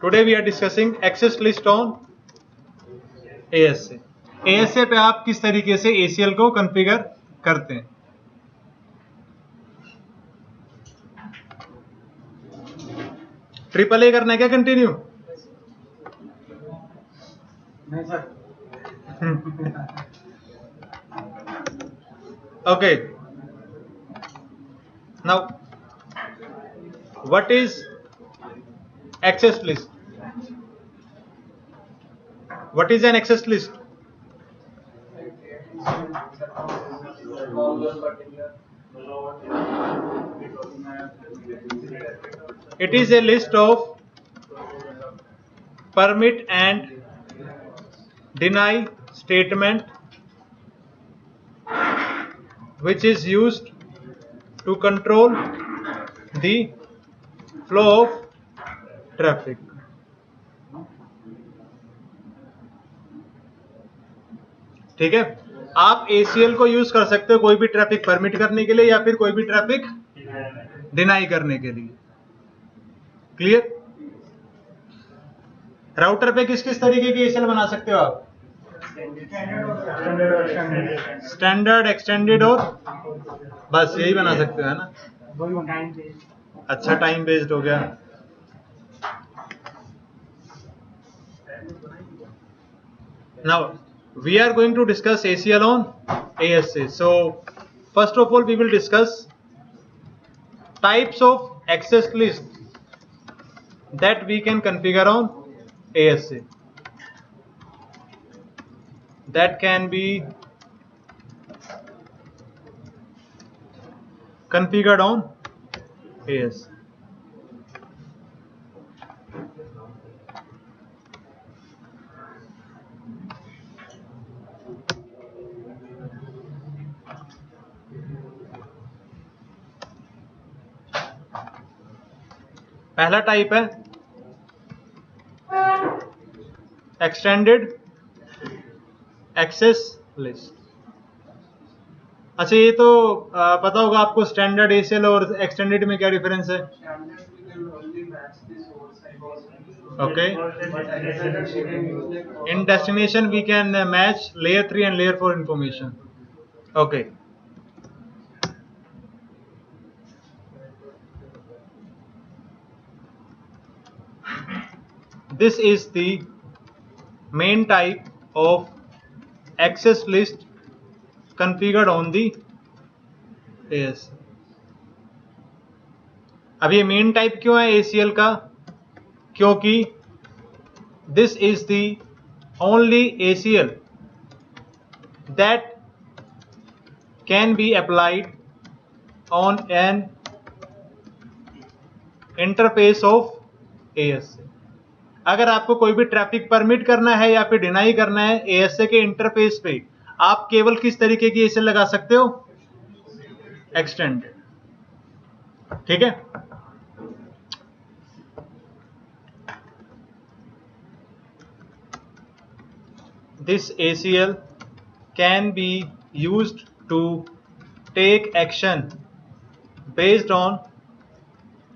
Today we are discussing access list on ASA। ASA पे आप किस तरीके से ACL को कॉन्फ़िगर करते हैं। AAA करना है क्या कंटिन्यू? नहीं sir. Okay, now what is access list? What is an access list? It is a list of permit and deny statement which is used to control the flow of traffic. ठीक है, आप ACL को use कर सकते हो कोई भी traffic permit करने के लिए या फिर कोई भी ट्रैफिक डिनाई करने के लिए। क्लियर? राउटर पे किस किस तरीके की ACL बना सकते हो आप? स्टैंडर्ड, एक्सटेंडेड और बस यही बना सकते हो, है ना? अच्छा, टाइम बेस्ड हो गया। Now we are going to discuss ACL on ASA. So first of all we will discuss types of access list that we can configure on ASA, that can be configured on ASA. पहला type है extended access list. अच्छा, ये तो पता होगा आपको standard ACL और extended में क्या डिफरेंस है? Okay, in destination we can match layer 3 and layer 4 information. Okay, this is the main type of access list configured on the AS. अब ये मेन टाइप क्यों है ACL का? क्योंकि this is the only ACL that can be applied on an interface of ASA. अगर आपको कोई भी ट्रैफिक परमिट करना है या फिर डिनाई करना है ASA के इंटरफेस पे, आप केवल किस तरीके की ACL लगा सकते हो? एक्सटेंडेड। ठीक है, this ACL can be used to take action based on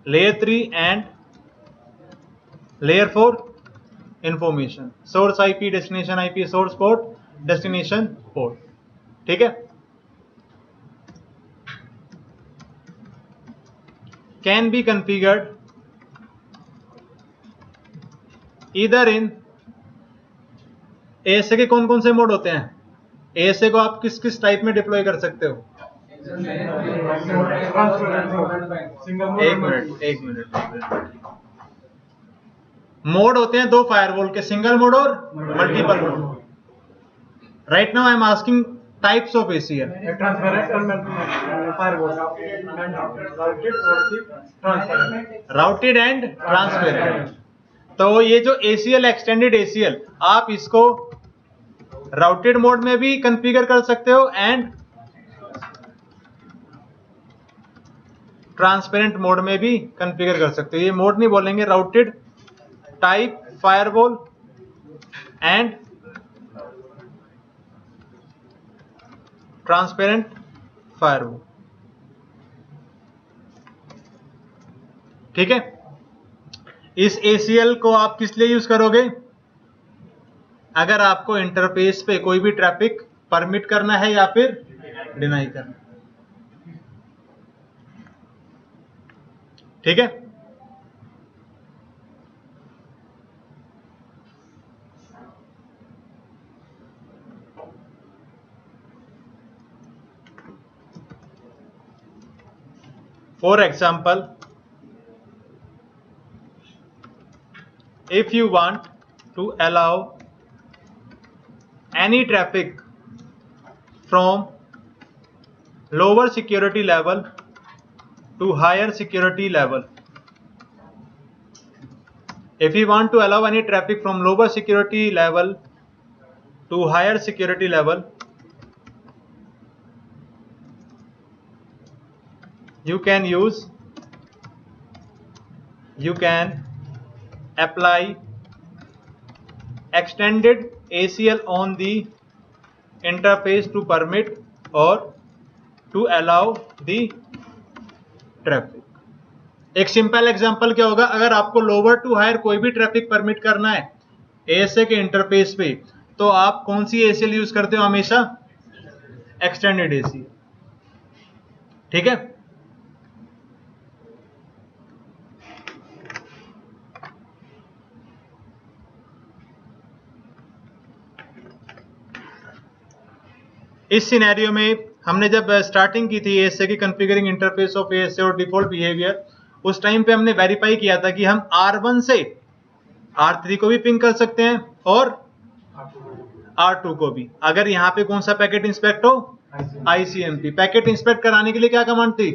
layer 3 and layer 4 information, source IP, destination IP, source port, destination port. ठीक है, can be configured either in ASA के कौन कौन से मोड होते हैं? ASA को आप किस किस टाइप में डिप्लॉय कर सकते हो? एक मिनट। मोड होते हैं दो फायरवॉल के, सिंगल मोड और multiple mode. Right now I am asking types of ACL। Routed and transparent. तो ये जो ACL एक्सटेंडेड ACL, आप इसको राउटेड मोड में भी कॉन्फ़िगर कर सकते हो एंड ट्रांसपेरेंट मोड में भी कॉन्फ़िगर कर सकते हो। ये मोड नहीं बोलेंगे, routed, type, firewall and transparent firewall. ठीक है, इस ACL को आप किस लिए यूज करोगे? अगर आपको इंटरफेस पे कोई भी ट्रैफिक परमिट करना है या फिर डिनाई करना है। ठीक है, for example, if you want to allow any traffic from lower security level to higher security level, if you want to allow any traffic from lower security level to higher security level, you can apply extended ACL on the interface to permit or to allow the traffic. एक simple example क्या होगा? अगर आपको lower to higher कोई भी traffic permit करना है ASA के इंटरफेस पे, तो आप कौन सी ACL यूज करते हो? हमेशा एक्सटेंडेड ACL। ठीक है, इस सिनेरियो में हमने जब स्टार्टिंग की थी ASA की कॉन्फ़िगरिंग इंटरफेस ऑफ ASA और डिफॉल्ट बिहेवियर, उस टाइम पे हमने वेरीफाई किया था कि हम R1 से R3 को भी पिंग कर सकते हैं और R2 को भी, अगर यहाँ पे कौन सा पैकेट इंस्पेक्ट हो? ICMP। पैकेट इंस्पेक्ट कराने के लिए क्या कमांड थी?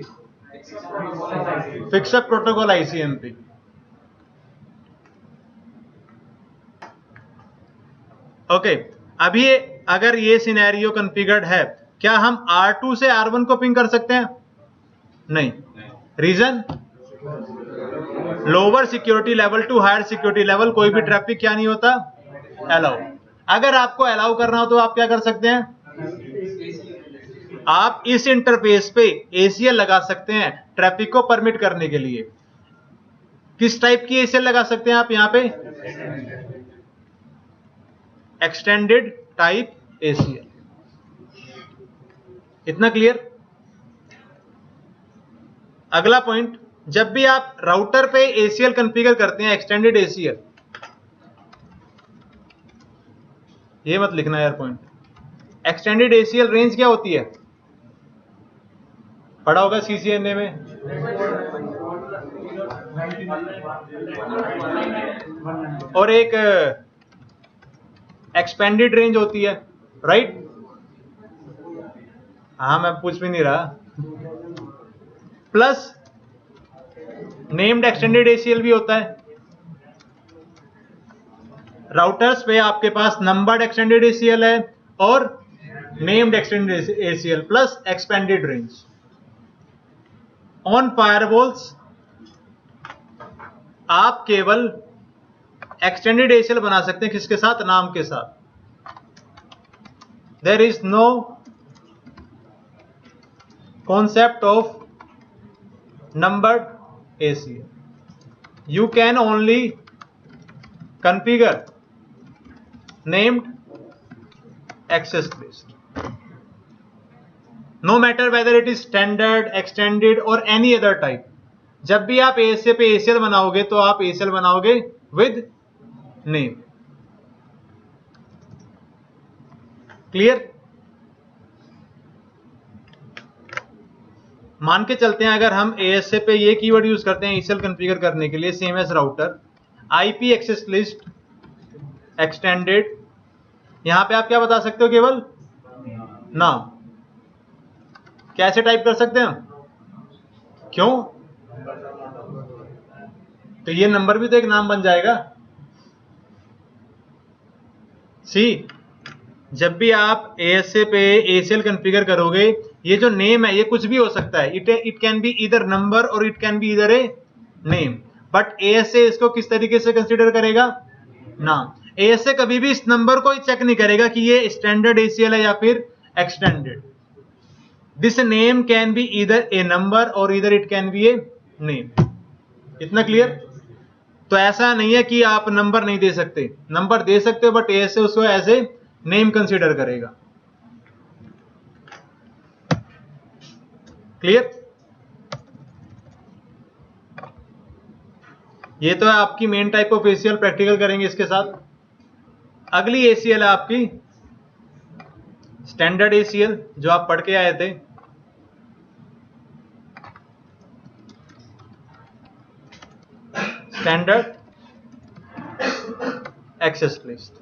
Fix up protocol ICMP। ओके, अभी अगर ये सिनेरियो कॉन्फ़िगर्ड है, क्या हम R2 से R1 को पिंग कर सकते हैं? नहीं। Reason? Lower security level to higher security level कोई भी ट्रैफिक क्या नहीं होता? अलाउ। अगर आपको अलाउ करना हो तो आप क्या कर सकते हैं? आप इस इंटरफेस पे ACL लगा सकते हैं ट्रैफिक को परमिट करने के लिए। किस टाइप की ACL लगा सकते हैं आप यहां पे? Extended type ACL। इतना क्लियर? अगला पॉइंट, जब भी आप राउटर पे ACL कॉन्फ़िगर करते हैं एक्सटेंडेड ACL, ये मत लिखना यार पॉइंट, एक्सटेंडेड ACL रेंज क्या होती है? पढ़ा होगा CCNA में। और एक एक्सपेंडेड रेंज होती है, राइट? हाँ, मैं पूछ भी नहीं रहा। प्लस नेम्ड एक्सटेंडेड ACL भी होता है। राउटर्स पे आपके पास नंबर्ड एक्सटेंडेड ACL है और named extended ACL plus expanded range. On firewalls आप केवल एक्सटेंडेड ACL बना सकते हैं, किसके साथ? नाम के साथ। There is no concept of numbered ACL. You can only configure named access list. No matter whether it is standard, extended or any other type. जब भी आप ASA पे ACL बनाओगे तो आप ACL बनाओगे with name. क्लियर? मान के चलते हैं अगर हम ASA पे ये कीवर्ड यूज करते हैं ACL कॉन्फ़िगर करने के लिए, same as router, IP access list extended, यहां पे आप क्या बता सकते हो? केवल नाम। कैसे टाइप कर सकते हैं? क्यों? तो ये नंबर भी तो एक नाम बन जाएगा। सी, जब भी आप ASA पे ACL कॉन्फ़िगर करोगे, ये जो नेम है ये कुछ भी हो सकता है। It can be either number or it can be either a name, but ASA इसको किस तरीके से कंसीडर करेगा? नाम। ASA कभी भी इस नंबर को चेक नहीं करेगा कि ये स्टैंडर्ड ACL है या फिर extended. This name can be either a number or either it can be a name. इतना क्लियर? तो ऐसा नहीं है कि आप नंबर नहीं दे सकते, नंबर दे सकते हो, बट ऐसे उसको एज ए नेम कंसीडर करेगा। क्लियर? ये तो है आपकी main type of ACL, practical करेंगे इसके साथ। अगली एसीएल है आपकी स्टैंडर्ड एसीएल, जो आप पढ़ के आए थे। Standard access list.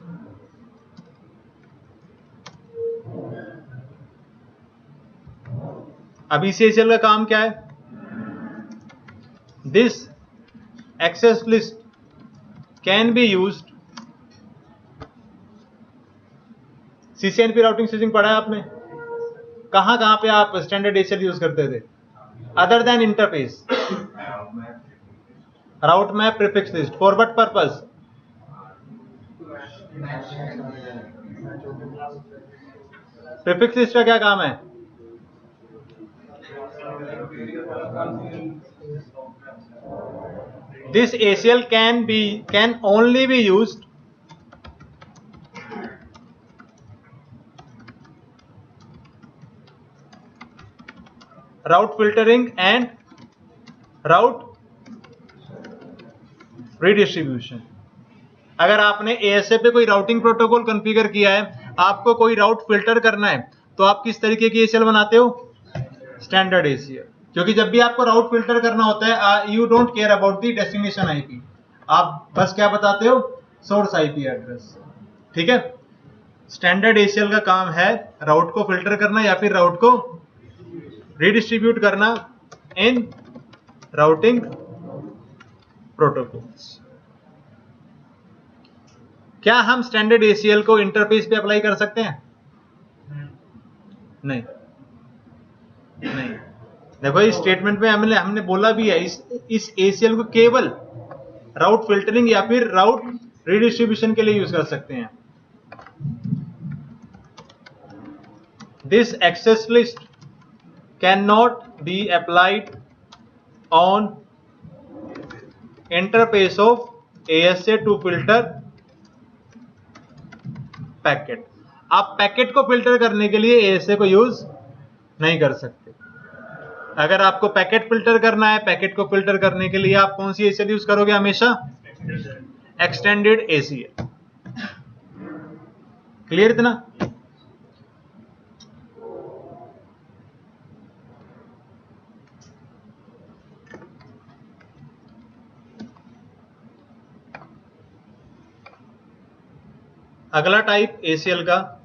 अब इस एसीएल का काम क्या है? This access list can be used, CCNP routing switching पढ़ा है आपने? कहां कहां पे आप स्टैंडर्ड एसीएल यूज करते थे other than interface? Route map, prefix list, for what purpose? Prefix list का क्या काम है? This ACL can only be used route filtering and route redistribution। अगर आपने ASA पे कोई राउटिंग प्रोटोकॉल कॉन्फ़िगर किया है, आपको कोई राउट फिल्टर करना है, तो आप किस तरीके की ACL बनाते हो? Standard ACL। क्योंकि जब भी आपको राउट फिल्टर करना होता है, you don't care about the destination IP, आप बस क्या बताते हो? Source IP address. ठीक है? स्टैंडर्ड ACL का काम है राउट को फिल्टर करना या फिर राउट को रिडिस्ट्रीब्यूट करना इन राउटिंग प्रोटोकॉल्स। क्या हम स्टैंडर्ड ACL को इंटरफेस पे अप्लाई कर सकते हैं? नहीं, नहीं। देखो इस स्टेटमेंट में हमने बोला भी है, इस ACL को केवल राउट फिल्टरिंग या फिर राउट रिडिस्ट्रीब्यूशन के लिए यूज कर सकते हैं। This access list can not be applied on interface of ASA to filter packet. आप पैकेट को फिल्टर करने के लिए ASA को यूज नहीं कर सकते। अगर आपको पैकेट फिल्टर करना है, पैकेट को फिल्टर करने के लिए आप कौन सी ACL यूज करोगे हमेशा? Extended ACL। क्लियर इतना? अगला टाइप ACL का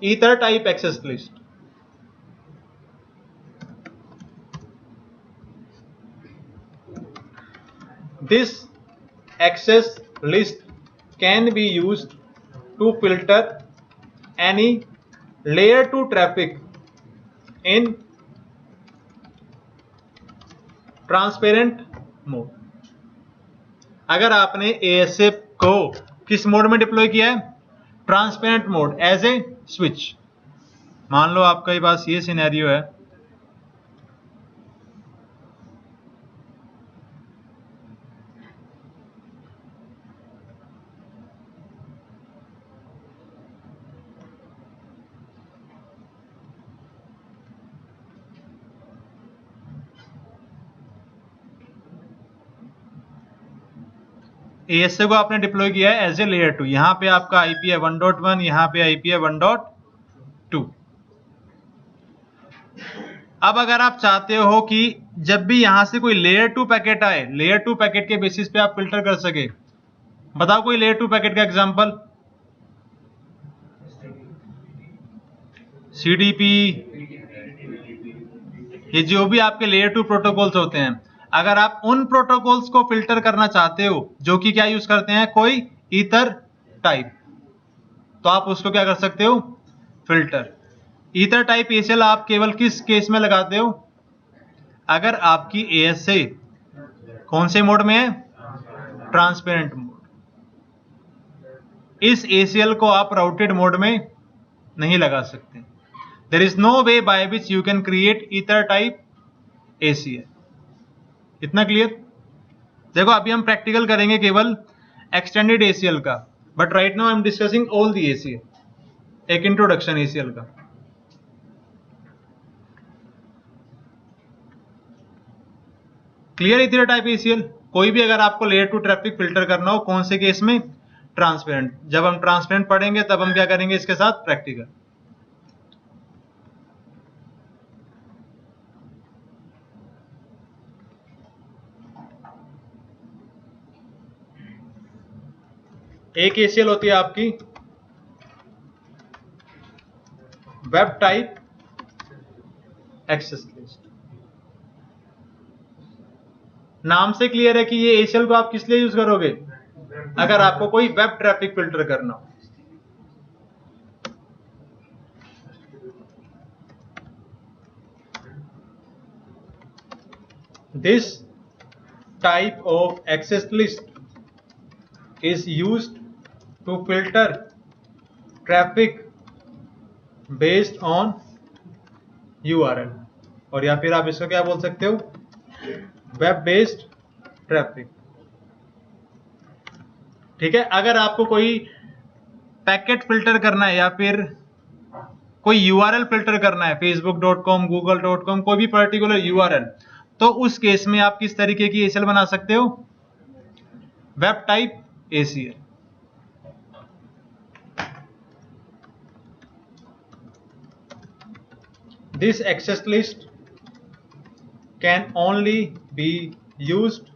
ether type access list. This access list can be used to filter any layer 2 traffic in transparent mode। अगर आपने ASA को किस मोड में डिप्लॉय किया है? Transparent mode, as a switch. मान लो आपके पास ये सिनेरियो है, ASA को आपने डिप्लॉय किया है एज ए लेयर 2। यहां पे आपका आईपी है 1.1, यहां पे आईपी है 1.2। अब अगर आप चाहते हो कि जब भी यहां से कोई लेयर 2 पैकेट आए, लेयर 2 पैकेट के बेसिस पे आप फिल्टर कर सके, बताओ कोई लेयर 2 पैकेट का एग्जांपल। CDP, ये जो भी आपके लेयर 2 प्रोटोकॉल्स होते हैं, अगर आप उन प्रोटोकॉल्स को फिल्टर करना चाहते हो जो कि क्या यूज करते हैं? कोई ईथर टाइप, तो आप उसको क्या कर सकते हो? फिल्टर। ईथर टाइप ACL आप केवल किस केस में लगाते हो? अगर आपकी ASA कौन से मोड में है? Transparent mode. इस ACL को आप राउटेड मोड में नहीं लगा सकते। There is no way by which you can create ether type ACL। इतना क्लियर? देखो अभी हम प्रैक्टिकल करेंगे केवल एक्सटेंडेड ACL का, but right now I am discussing all the ACL, एक इंट्रोडक्शन ACL का। Clear ether type ACL? कोई भी अगर आपको लेयर टू ट्रैफिक फिल्टर करना हो, कौन से केस में? ट्रांसपेरेंट। जब हम ट्रांसपेरेंट पढ़ेंगे तब हम क्या करेंगे इसके साथ? प्रैक्टिकल। एक ACL होती है आपकी वेब टाइप एक्सेस लिस्ट। नाम से क्लियर है कि ये ACL को आप किस लिए यूज करोगे? अगर आपको कोई वेब ट्रैफिक फिल्टर करना हो। This type of access list is used to filter traffic based on URL, और या फिर आप इसको क्या बोल सकते हो? Web based traffic. ठीक है, अगर आपको कोई पैकेट फिल्टर करना है या फिर कोई URL फिल्टर करना है, facebook.com, google.com, कोई भी पर्टिकुलर URL, तो उस केस में आप किस तरीके की ACL बना सकते हो? Web type ACL। This access list can only be used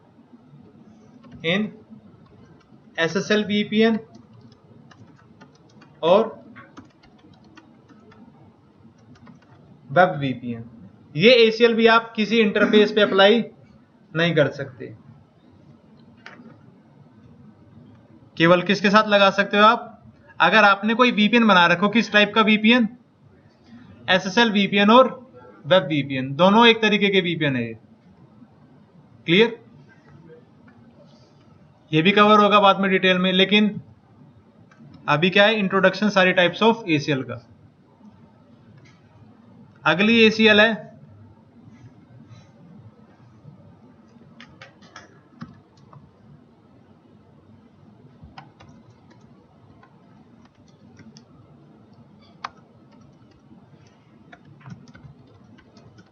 in SSL VPN और वेब VPN। ये ACL भी आप किसी इंटरफेस पे अप्लाई नहीं कर सकते, केवल किसके साथ लगा सकते हो आप? अगर आपने कोई VPN बना रखो, किस टाइप का VPN? SSL VPN और वेब VPN, दोनों एक तरीके के VPN है ये। क्लियर? ये भी कवर होगा बाद में डिटेल में, लेकिन अभी क्या है? इंट्रोडक्शन सारी टाइप्स ऑफ ACL का। अगली ACL है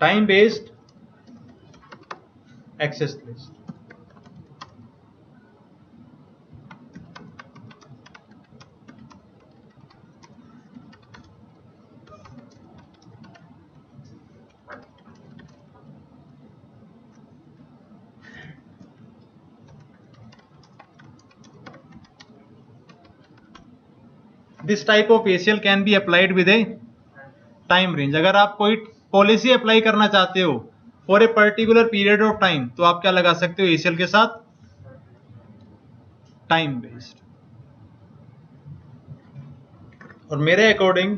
time based access list. This type of ACL can be applied with a time range. अगर आप कोई पॉलिसी अप्लाई करना चाहते हो for a particular period of time, तो आप क्या लगा सकते हो ACL के साथ? Time based. और मेरे according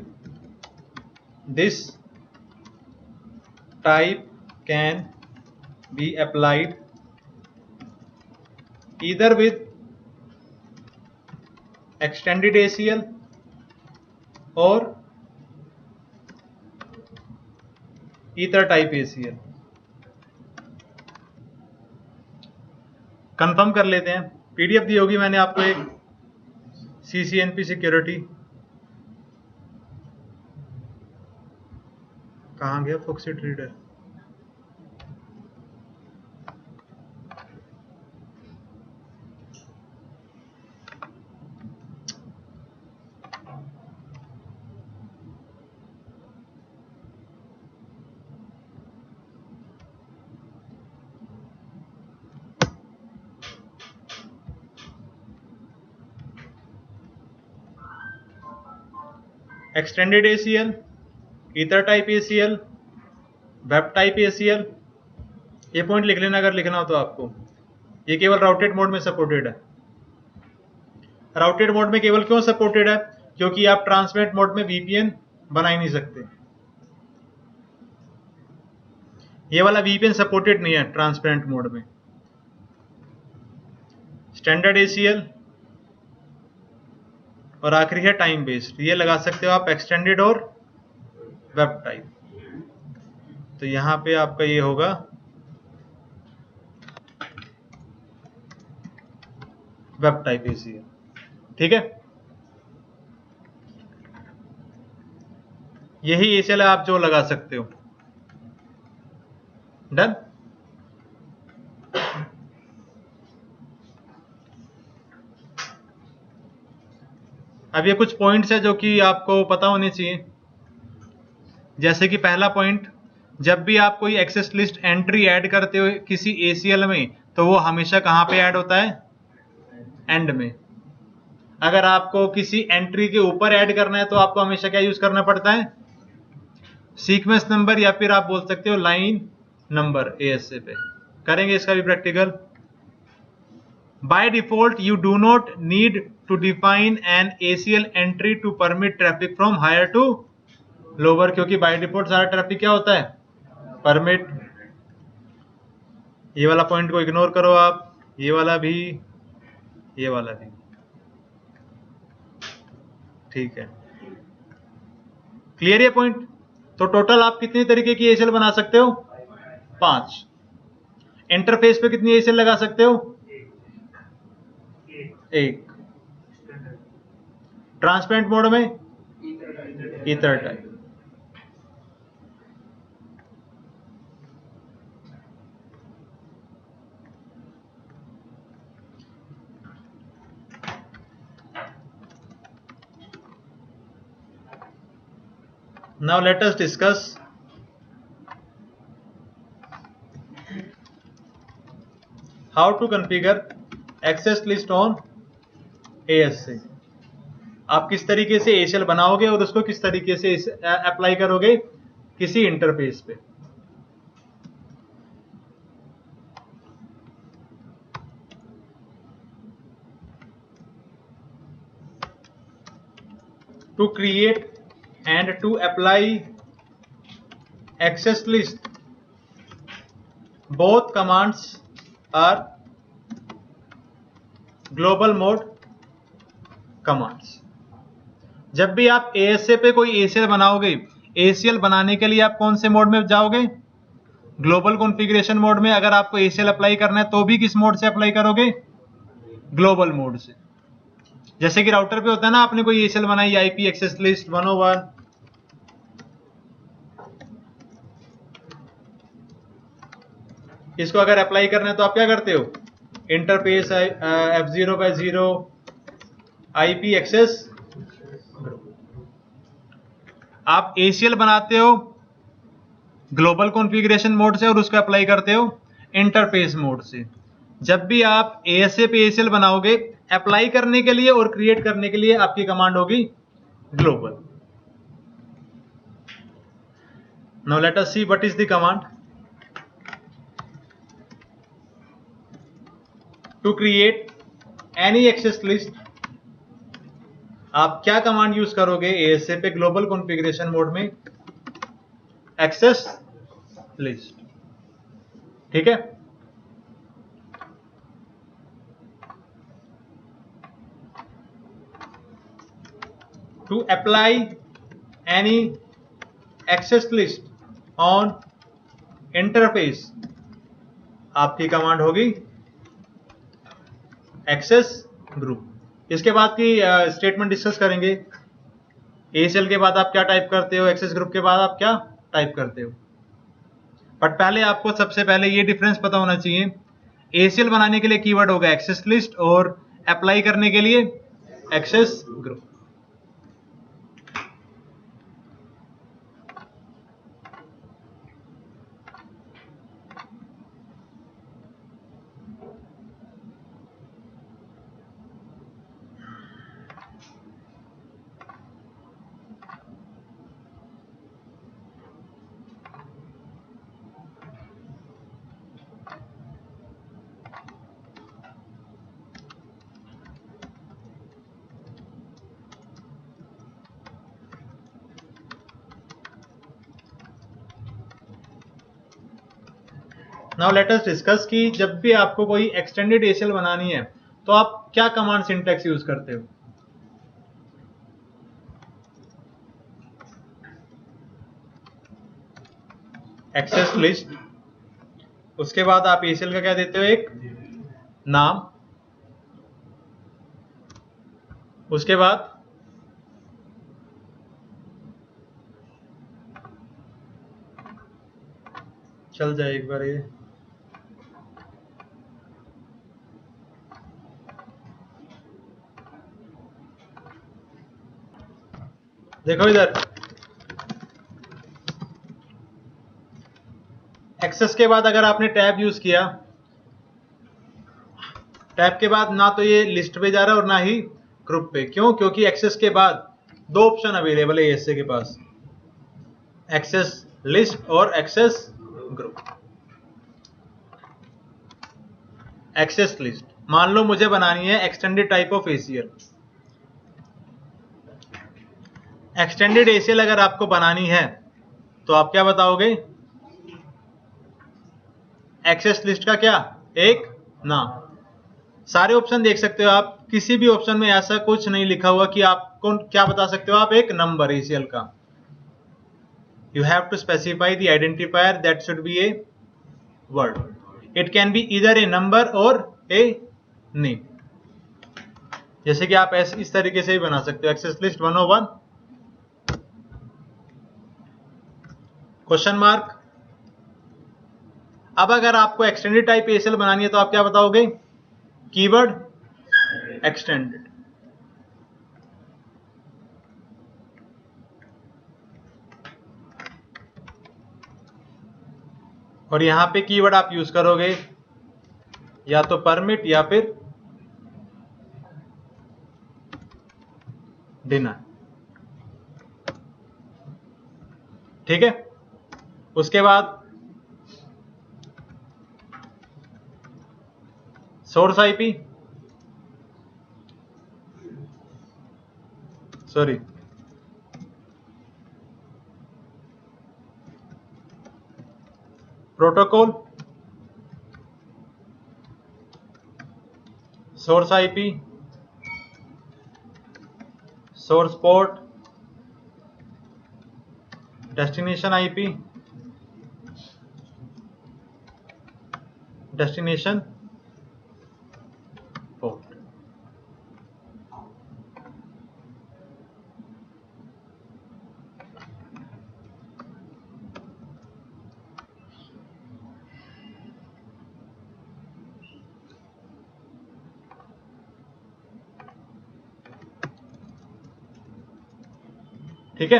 this type can be applied either with extended ACL और ether type ACL। कंफर्म कर लेते हैं। PDF दी होगी मैंने आपको एक CCNP सिक्योरिटी। कहाँ गया Foxit reader? Extended ACL, ether type ACL, web type ACL। ये पॉइंट लिख लेना अगर लिखना हो तो आपको। ये केवल राउटेड मोड में सपोर्टेड है। राउटेड मोड में केवल क्यों सपोर्टेड है? क्योंकि आप ट्रांसपेरेंट मोड में VPN बना ही नहीं सकते। ये वाला VPN सपोर्टेड नहीं है ट्रांसपेरेंट मोड में। स्टैंडर्ड ACL, और आखिरी है टाइम बेस्ड, ये लगा सकते हो आप एक्सटेंडेड और वेब टाइप। तो यहां पे आपका ये होगा वेब टाइप ACL। ठीक है, यही ACL आप जो लगा सकते हो। डन। अब ये कुछ पॉइंट्स है जो कि आपको पता होने चाहिए। जैसे कि पहला पॉइंट, जब भी आप कोई एक्सेस लिस्ट एंट्री ऐड करते हो किसी ACL में, तो वो हमेशा कहां पे ऐड होता है? एंड में। अगर आपको किसी एंट्री के ऊपर ऐड करना है तो आपको हमेशा क्या यूज करना पड़ता है? सीक्वेंस नंबर, या फिर आप बोल सकते हो लाइन नंबर ASA पे। करेंगे इसका भी practical. By default, you do not need to define an ACL entry to permit traffic from higher to lower, क्योंकि by default सारा ट्रैफिक क्या होता है? परमिट। ये वाला पॉइंट को इग्नोर करो आप, ये वाला भी, ये वाला भी। ठीक है, क्लियर ये पॉइंट? तो टोटल आप कितनी तरीके की ACL बना सकते हो? 5। इंटरफेस पे कितनी ACL लगा सकते हो? 1। ट्रांसपेरेंट मोड में ether type. Now let us discuss how to configure access list on ASA। आप किस तरीके से ACL बनाओगे और उसको किस तरीके से अप्लाई करोगे किसी इंटरफेस पे। To create and to apply access list, both commands are global mode commands। जब भी आप ASA पे कोई ACL बनाओगे, ACL बनाने के लिए आप कौन से मोड में जाओगे? ग्लोबल कॉन्फ़िगरेशन मोड में। अगर आपको ACL अप्लाई करना है तो भी किस मोड से अप्लाई करोगे? ग्लोबल मोड से। जैसे कि राउटर पे होता है ना, आपने कोई ACL बनाई IP एक्सेस लिस्ट 101, इसको अगर अप्लाई करना है तो आप क्या करते हो? Interface F0/0 IP access. आप ACL बनाते हो ग्लोबल कॉन्फ़िगरेशन मोड से और उसको अप्लाई करते हो इंटरफेस मोड से। जब भी आप ASA पे ACL बनाओगे, अप्लाई करने के लिए और क्रिएट करने के लिए आपकी कमांड होगी global. Now let us see what is the command. To create any access list, आप क्या कमांड यूज करोगे ASA पे ग्लोबल कॉन्फ़िगरेशन मोड में? Access list. ठीक है, to apply any access list on interface, आपकी कमांड होगी एक्सेस ग्रुप। इसके बाद की स्टेटमेंट डिस्कस करेंगे। ACL के बाद आप क्या टाइप करते हो, एक्सेस ग्रुप के बाद आप क्या टाइप करते हो। बट पहले आपको सबसे पहले ये डिफरेंस पता होना चाहिए। ACL बनाने के लिए कीवर्ड होगा एक्सेस लिस्ट और अप्लाई करने के लिए access group. Now let us discuss कि जब भी आपको कोई एक्सटेंडेड ACL बनानी है तो आप क्या कमांड सिंटैक्स यूज करते हो। एक्सेस लिस्ट, उसके बाद आप ACL का क्या देते हो, एक नाम, उसके बाद चल जाए एक बार ये, देखो इधर एक्सेस के बाद अगर आपने टैब यूज किया, टैब के बाद ना तो ये लिस्ट पे जा रहा है और ना ही ग्रुप पे, क्यों? क्योंकि एक्सेस के बाद दो ऑप्शन अवेलेबल है ASA के पास, एक्सेस लिस्ट और एक्सेस ग्रुप। एक्सेस लिस्ट, मान लो मुझे बनानी है extended type of ACL। Extended ACL अगर आपको बनानी है तो आप क्या बताओगे, एक्सेस लिस्ट का क्या, एक नाम। सारे ऑप्शन देख सकते हो आप, किसी भी ऑप्शन में ऐसा कुछ नहीं लिखा हुआ कि आपको क्या बता सकते हो आप, एक नंबर ACL का। You have to specify the identifier that should be a word, it can be either a number और ए नेम। जैसे कि आप ऐसे इस तरीके से ही बना सकते हो, एक्सेस लिस्ट 101 क्वेश्चन मार्क। अब अगर आपको एक्सटेंडेड टाइप ACL बनानी है तो आप क्या बताओगे, कीवर्ड एक्सटेंडेड, और यहां पे कीवर्ड आप यूज करोगे या तो परमिट या फिर डिनाय, ठीक है। उसके बाद source IP, sorry protocol, source IP, source port, destination IP, destination port. ठीक है,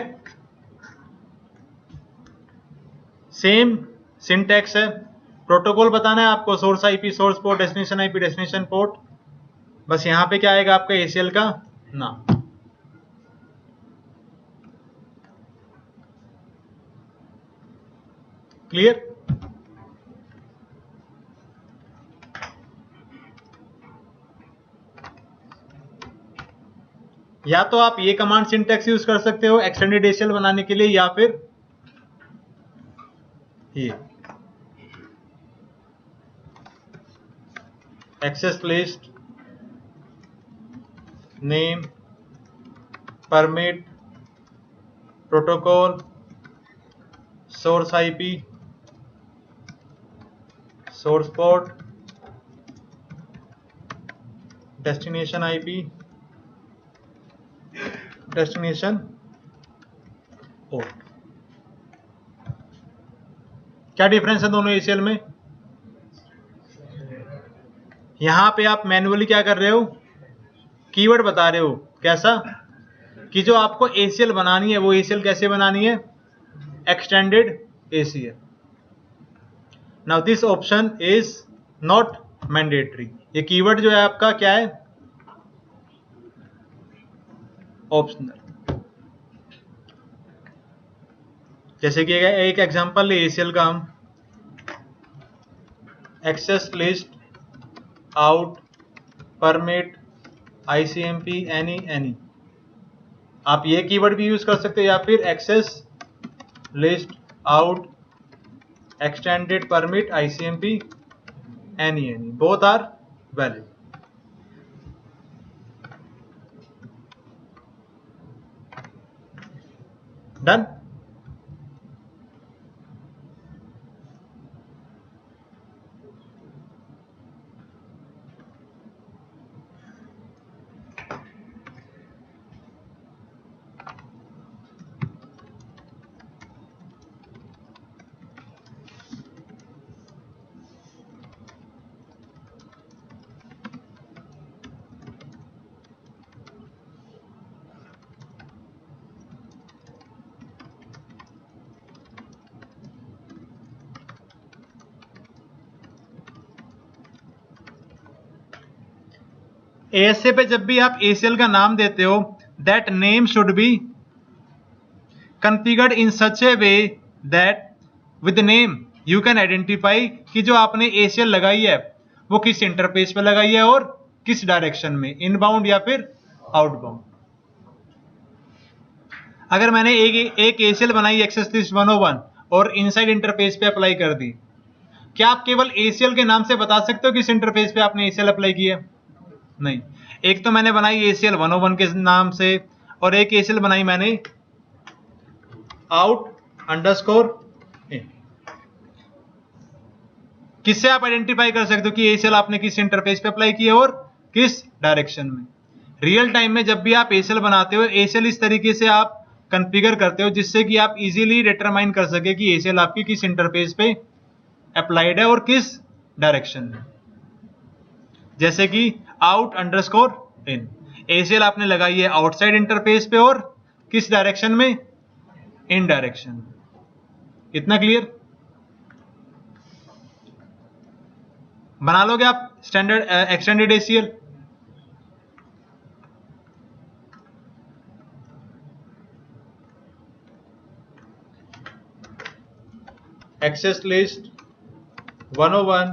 सेम सिंटैक्स है। प्रोटोकॉल बताना है आपको, source IP, source port, destination IP, destination port. बस यहां पे क्या आएगा आपका ACL का नाम। क्लियर? या तो आप ये कमांड सिंटैक्स यूज कर सकते हो एक्सटेंडेड ACL बनाने के लिए, या फिर ये access list, name, permit, protocol, source IP, source port, destination IP, destination port. क्या डिफरेंस है दोनों ACL में? यहां पे आप मैन्युअली क्या कर रहे हो, कीवर्ड बता रहे हो। कैसा कि जो आपको ACL बनानी है वो ACL कैसे बनानी है, extended ACL। Now this option is not mandatory. ये कीवर्ड जो है आपका क्या है, ऑप्शनल। जैसे कि एक एग्जांपल ले ACL का, हम access list, out, permit, ICMP, any. आप ये कीवर्ड भी यूज कर सकते हो, या फिर access list, out, extended, permit, ICMP, any, both are valid. Done. ASA पे जब भी आप ACL का नाम देते हो, that name should be configured in such A way that with name you can identify कि जो आपने ACL लगाई है वो किस इंटरफेस पे लगाई है और किस डायरेक्शन में, इनबाउंड या फिर आउटबाउंड। अगर मैंने एक ACL बनाई एक्सेस लिस्ट 101 और इनसाइड इंटरफेस पे अप्लाई कर दी, क्या आप केवल ACL के नाम से बता सकते हो किस इंटरफेस पे आपने ACL अप्लाई किया? नहीं। एक तो मैंने बनाई ACL 101 के नाम से और एक ACL बनाई मैंने आउट अंडरस्कोर इन। किससे आप आइडेंटिफाई कर सकते हो कि ACL आपने किस इंटरफेस पे अप्लाई किया और किस डायरेक्शन में? रियल टाइम में जब भी आप ACL बनाते हो, ACL इस तरीके से आप कॉन्फ़िगर करते हो जिससे कि आप इजीली डिटरमाइन कर सके कि ACL आपकी किस इंटरफेस पे अप्लाइड है और किस डायरेक्शन में। जैसे कि आउट अंडरस्कोर इन, ACL आपने लगाई है आउटसाइड इंटरफेस पे और किस डायरेक्शन में? In direction. इतना क्लियर? बना लोगे आप standard extended ACL? Access list 101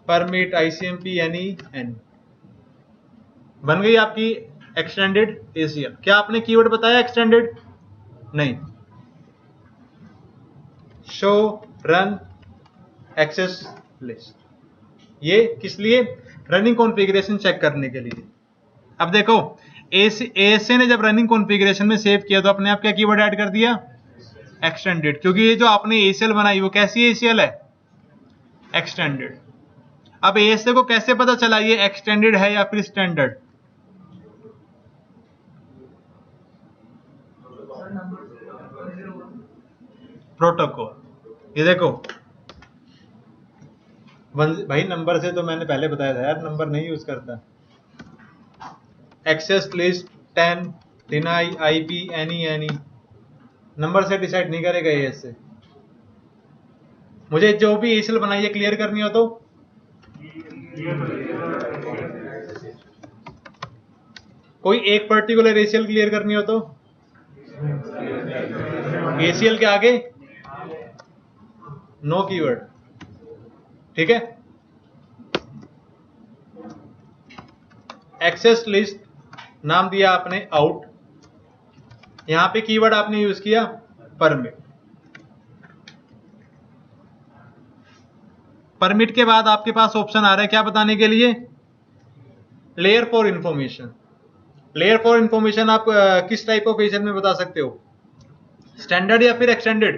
permit ICMP any बन गई आपकी एक्सटेंडेड ACL। क्या आपने कीवर्ड बताया एक्सटेंडेड? नहीं। शो रन एक्सेस लिस्ट, ये किस लिए? रनिंग कॉन्फ़िगरेशन चेक करने के लिए। अब देखो ASA ने जब रनिंग कॉन्फ़िगरेशन में सेव किया तो अपने आप क्या कीवर्ड ऐड कर दिया? एक्सटेंडेड, क्योंकि ये जो आपने ACL बनाई वो कैसी ACL है? एक्सटेंडेड। अब ASA को कैसे पता चला ये एक्सटेंडेड है या फिर स्टैंडर्ड? प्रोटोकॉल। ये देखो भाई, नंबर से तो मैंने पहले बताया था यार, नंबर नहीं यूज करता। Access list 10 deny IP any number से डिसाइड नहीं करेगा ये ऐसे। मुझे जो भी ACL बनाई है क्लियर करनी हो तो कोई एक पर्टिकुलर ACL क्लियर करनी हो तो ACL के आगे नो कीवर्ड, ठीक है। एक्सेस लिस्ट नाम दिया आपने आउट, यहां पे कीवर्ड आपने यूज किया परमिट। परमिट के बाद आपके पास ऑप्शन आ रहा है क्या बताने के लिए? Layer for information. Layer for information आप किस टाइप ऑफ ACL में बता सकते हो? स्टैंडर्ड या फिर एक्सटेंडेड?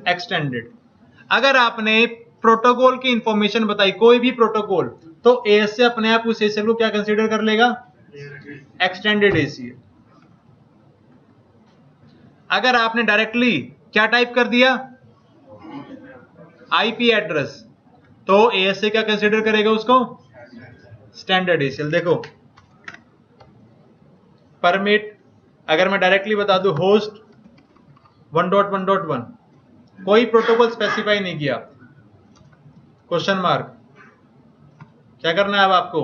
एक्सटेंडेड। अगर आपने प्रोटोकॉल की इंफॉर्मेशन बताई, कोई भी प्रोटोकॉल, तो ASA अपने आप उस ACL को क्या कंसीडर कर लेगा? Extended ACL। अगर आपने डायरेक्टली क्या टाइप कर दिया? IP एड्रेस, तो ASA क्या कंसीडर करेगा उसको? Standard ACL। देखो परमिट, अगर मैं डायरेक्टली बता दूं होस्ट 1.1.1, कोई प्रोटोकॉल स्पेसिफाई नहीं किया, क्वेश्चन मार्क, क्या करना है अब आपको?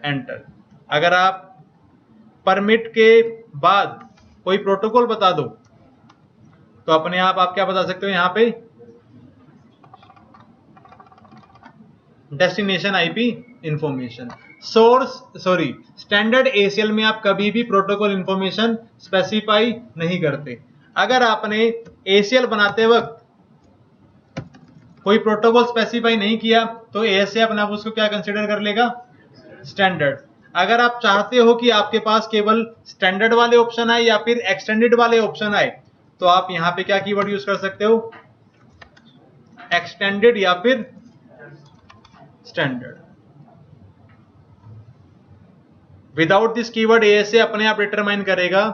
एंटर। अगर आप परमिट के बाद कोई प्रोटोकॉल बता दो तो अपने आप क्या बता सकते हो यहां पे? Destination IP information. Standard ACL में आप कभी भी प्रोटोकॉल इंफॉर्मेशन स्पेसिफाई नहीं करते। अगर आपने ACL बनाते वक्त कोई प्रोटोकॉल स्पेसिफाई नहीं किया तो ASA अपने आप उसको क्या कंसीडर कर लेगा? स्टैंडर्ड। अगर आप चाहते हो कि आपके पास केवल स्टैंडर्ड वाले ऑप्शन आए या फिर एक्सटेंडेड वाले ऑप्शन आए, तो आप यहां पे क्या कीवर्ड यूज कर सकते हो? एक्सटेंडेड या फिर standard. Without this keyword ASA अपने आप डिटरमाइन करेगा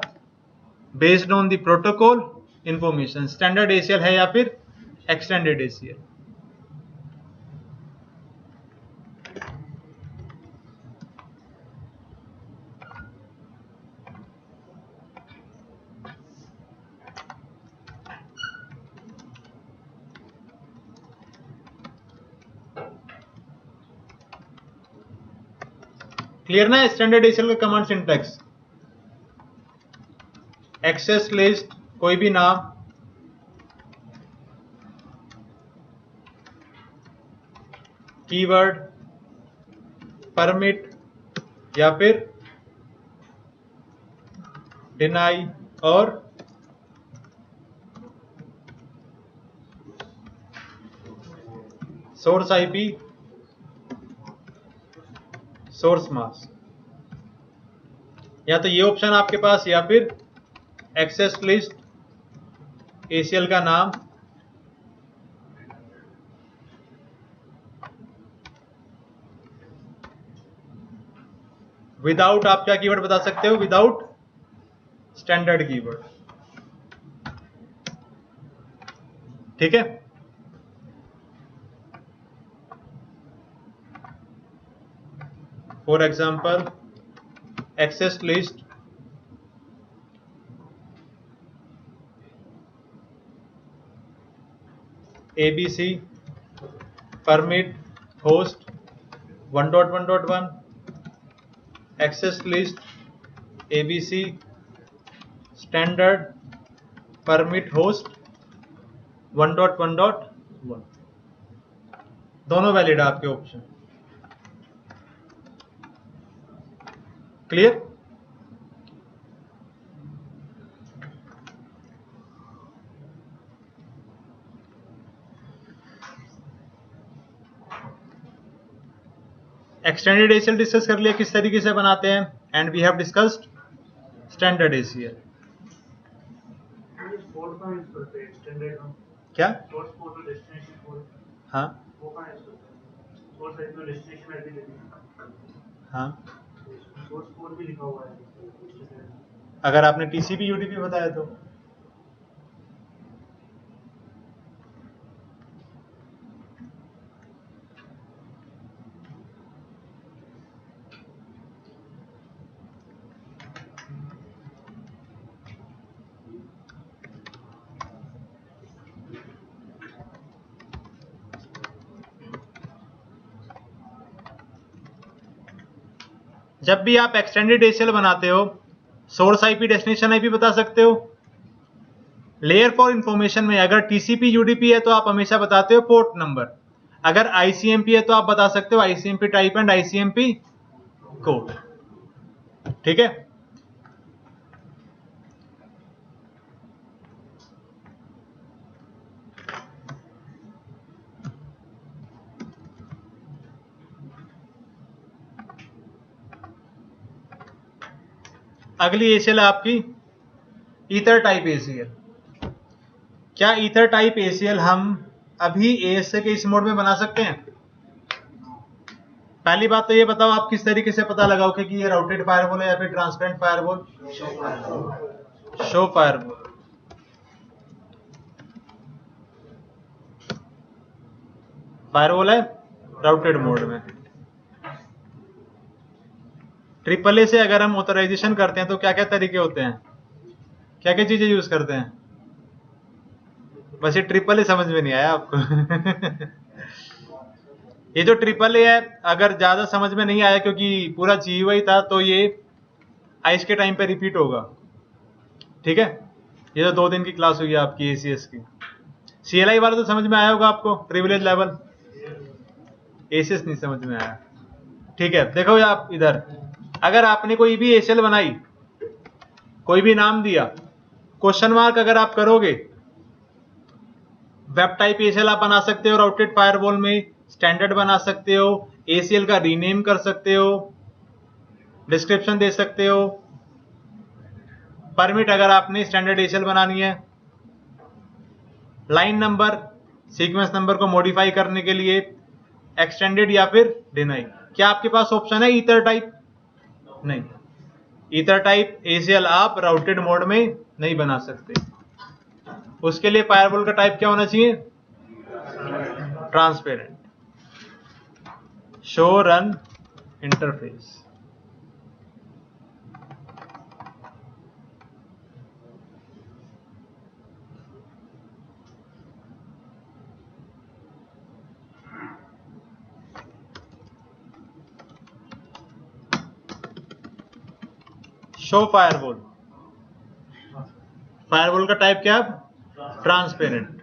based on the protocol information standard ACL है या फिर एक्सटेंडेड ACL। क्लियर ना स्टैंडर्ड एसीएल का कमांड सिंटैक्स? एक्सेस लिस्ट, कोई भी नाम, कीवर्ड, परमिट या फिर डिनाई, और सोर्स आईपी, सोर्स मास्क। या तो ये ऑप्शन आपके पास, या फिर एक्सेस लिस्ट एसीएल का नाम, विदाउट, आप क्या कीवर्ड बता सकते हो? Without standard keyword. ठीक है, for example access list ABC permit host 1.1.1, access list ABC standard permit host 1.1.1, दोनों वैलिड है आपके option. Clear? Extended ACL discuss कर लिया किस तरीके से बनाते हैं, and we have discussed standard ACL. क्या? हाँ हाँ, अगर आपने टीसीपी यूडीपी बताया तो जब भी आप एक्सटेंडेड एसीएल बनाते हो, सोर्स आईपी डेस्टिनेशन आईपी बता सकते हो। लेयर फॉर इंफॉर्मेशन में अगर टीसीपी यूडीपी है तो आप हमेशा बताते हो पोर्ट नंबर, अगर आईसीएमपी है तो आप बता सकते हो ICMP type and ICMP code. ठीक है, अगली एसीएल है आपकी ईथर टाइप एसीएल। क्या ईथर टाइप एसीएल हम अभी एएसए के इस मोड में बना सकते हैं? पहली बात तो ये बताओ आप किस तरीके से पता लगाओगे कि ये राउटेड फायरवॉल है या फिर transparent firewall? Show firewall. Firewall है राउटेड मोड में। ट्रिपल ए से अगर हम ऑथराइजेशन करते हैं तो क्या क्या तरीके होते हैं, क्या क्या चीजें यूज करते हैं? बस ये ट्रिपल ए समझ में नहीं आया आपको? ये जो ट्रिपल ए है, अगर ज्यादा समझ में नहीं आया क्योंकि पूरा GUI था, तो ये आइस के टाइम पे रिपीट होगा। ठीक है, ये तो 2 दिन की क्लास हुई है आपकी एसीएस की। CLI वाला तो समझ में आया होगा आपको, प्रिविलेज लेवल। एसीएस नहीं समझ में आया। ठीक है, देखो आप इधर, अगर आपने कोई भी एसीएल बनाई, कोई भी नाम दिया, क्वेश्चन मार्क अगर आप करोगे, वेब टाइप एसीएल आप बना सकते हो राउटेड फायरवॉल में, स्टैंडर्ड बना सकते हो, एसीएल का रीनेम कर सकते हो, डिस्क्रिप्शन दे सकते हो, परमिट अगर आपने स्टैंडर्ड एसीएल बनानी है, लाइन नंबर, सीक्वेंस नंबर को मॉडिफाई करने के लिए, एक्सटेंडेड या फिर डिनाई। क्या आपके पास ऑप्शन है ईथर टाइप? नहीं, ईथर टाइप एसीएल आप राउटेड मोड में नहीं बना सकते। उसके लिए फायरवॉल का टाइप क्या होना चाहिए? Transparent, show run interface. Show firewall, firewall का टाइप क्या है? ट्रांसपेरेंट।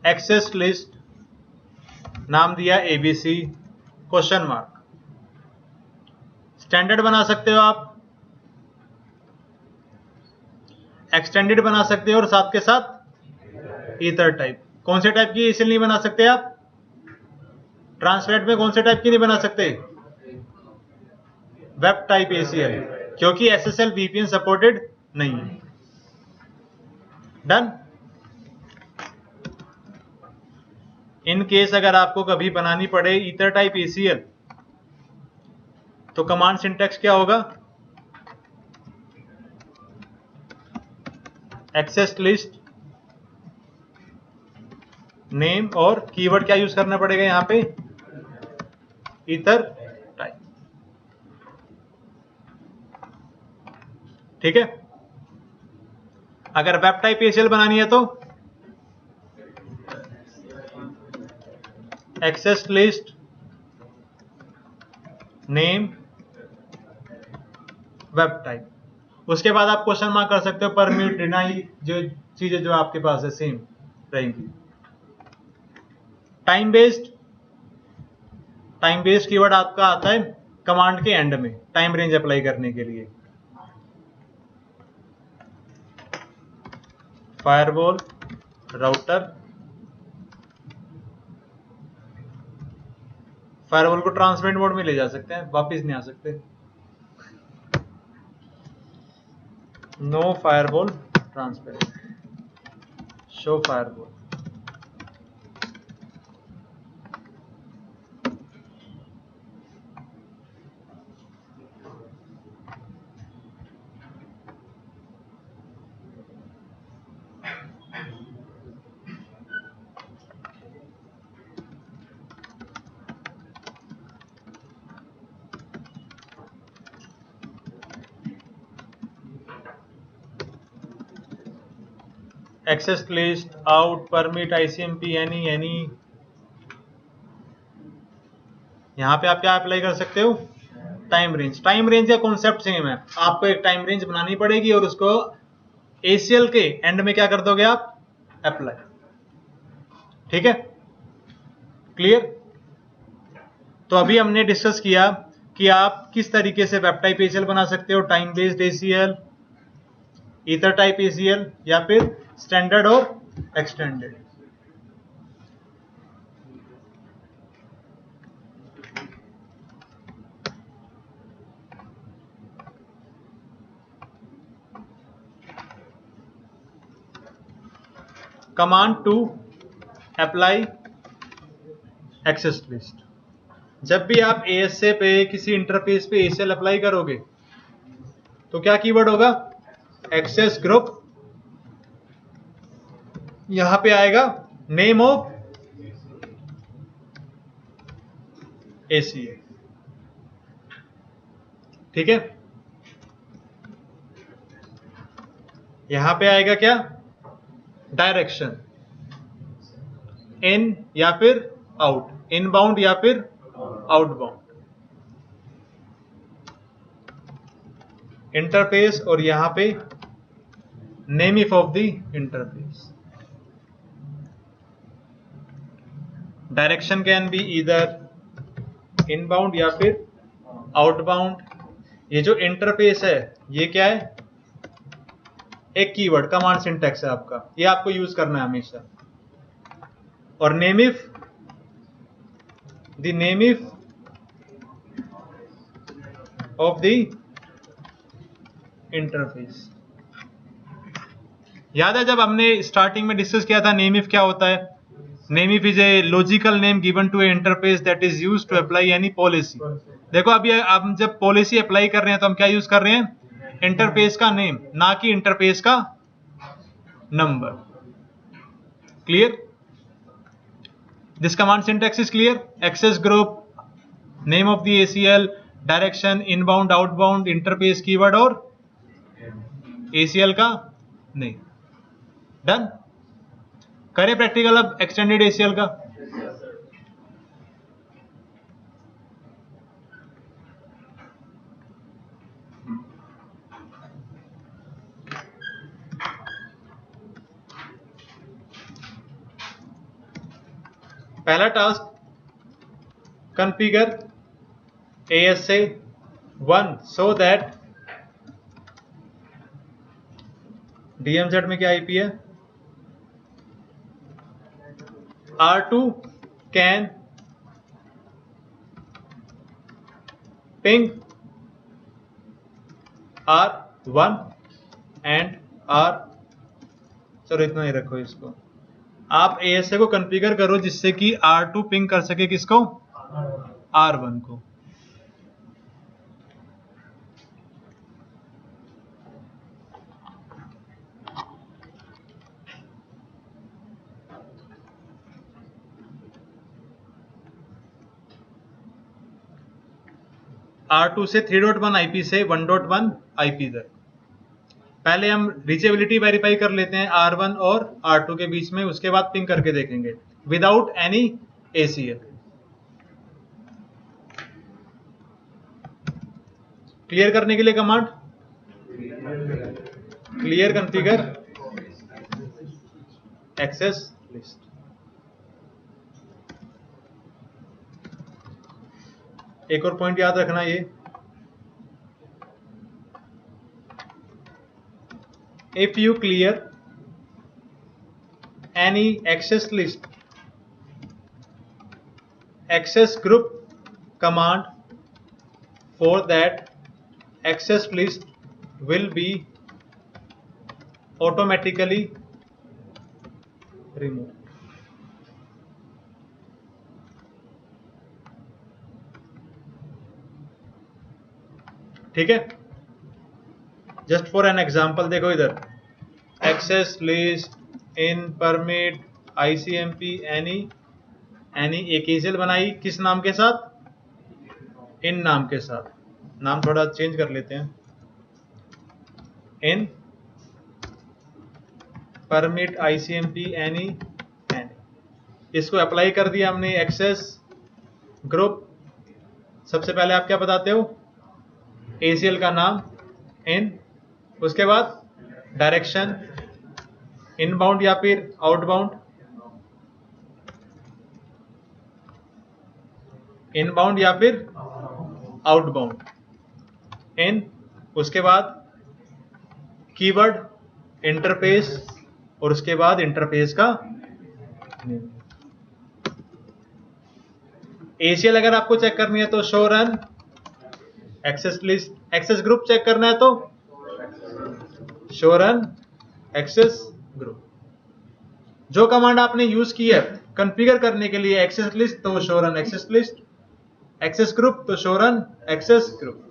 एक्सेस लिस्ट, नाम दिया एबीसी क्वेश्चन मार्क। स्टैंडर्ड बना सकते हो आप, एक्सटेंडेड बना सकते हो और साथ के साथ ईथर टाइप। कौन से टाइप की एसीएल नहीं बना सकते आप? ट्रांसलेट में कौन से टाइप की नहीं बना सकते? वेब टाइप एसीएल, क्योंकि एसएसएल वीपीएन सपोर्टेड नहीं है। डन। इन केस अगर आपको कभी बनानी पड़े ईथर टाइप एसीएल तो कमांड सिंटैक्स क्या होगा? एक्सेस लिस्ट, नेम और कीवर्ड क्या यूज करना पड़ेगा यहां पे? Ether type. ठीक है। अगर वेब टाइप एसीएल बनानी है तो access list, name, web type. उसके बाद आप क्वेश्चन मार्क कर सकते हो, परमिट, डिनाई, जो चीजें जो आपके पास है सेम रहेंगी। Time based, time based keyword आपका आता है कमांड के एंड में टाइम रेंज अप्लाई करने के लिए। फायरवॉल, राउटर, फायरवॉल को ट्रांसपेरेंट मोड में ले जा सकते हैं, वापस नहीं आ सकते। No firewall transparent, show firewall. Access list, out, permit, ICMP, any. यहां पे आप क्या अप्लाई कर सकते हो? Time range. टाइम रेंज का कॉन्सेप्ट सेम है, आपको एक टाइम रेंज बनानी पड़ेगी और उसको एसीएल के एंड में क्या कर दोगे आप? अप्लाई। ठीक है, क्लियर? तो अभी हमने डिस्कस किया कि आप किस तरीके से वेब टाइप एसीएल बना सकते हो, time based ACL, ether type ACL, या फिर स्टैंडर्ड और extended. Command to apply access list. जब भी आप एएसए पे किसी इंटरफेस पे एसीएल अप्लाई करोगे तो क्या कीवर्ड होगा? Access group. यहां पे आएगा नेम ऑफ एसीएल। ठीक है, यहां पे आएगा क्या? डायरेक्शन, इन या फिर आउट, इनबाउंड या फिर आउटबाउंड, इंटरफेस, और यहां पे name if of the interface. Direction can be इधर इनबाउंड या फिर आउटबाउंड। ये जो इंटरफेस है ये क्या है? एक कीवर्ड, कमांड सिंटैक्स है आपका, ये आपको यूज करना है हमेशा। और name if, the name if of the interface. याद है जब हमने स्टार्टिंग में डिस्कस किया था नेम इफ क्या होता है? Name if is a logical name given to a interface that is used to apply any policy. देखो अभी हम जब पॉलिसी अप्लाई कर रहे हैं तो हम क्या यूज कर रहे हैं? इंटरफेस का नेम, ना कि इंटरफेस का नंबर। Clear? This command syntax is clear? Access group, name of the ACL, direction, inbound, outbound, interface keyword और एसीएल का नेम। डन। करें प्रैक्टिकल अब एक्सटेंडेड एसीएल का। पहला task configure ASA 1 so that DMZ में क्या IP है, R2 can ping R1 and चलो इतना ही रखो इसको। आप ASA को कॉन्फ़िगर करो जिससे कि R2 पिंग कर सके किसको, R1 को। R2 से 3.1 IP से 1.1 IP तक। पहले हम रीचेबिलिटी वेरीफाई कर लेते हैं R1 और R2 के बीच में, उसके बाद पिंग करके देखेंगे विदाउट एनी ACL। क्लियर करने के लिए command clear configure access list. एक और पॉइंट याद रखना, ये if you clear any access list, access group command for that access list will be automatically removed। ठीक है, जस्ट फॉर एन एग्जाम्पल देखो इधर, एक्सेस लिस्ट इन परमिट ICMP एनी एक ACL बनाई किस नाम के साथ, इन नाम के साथ। नाम थोड़ा चेंज कर लेते हैं, इन परमिट ICMP एनी इसको अप्लाई कर दिया हमने एक्सेस ग्रुप। सबसे पहले आप क्या बताते हो, ACL का नाम इन, उसके बाद डायरेक्शन इनबाउंड या फिर आउटबाउंड, इनबाउंड या फिर आउटबाउंड इन, उसके बाद कीवर्ड इंटरफेस और उसके बाद इंटरफेस का ACL। अगर आपको चेक करनी है तो show run access list, access group check करना है तो शो रन एक्सेस ग्रुप। जो कमांड आपने यूज की है कॉन्फ़िगर करने के लिए एक्सेस लिस्ट तो show run access list, access group तो show run access group.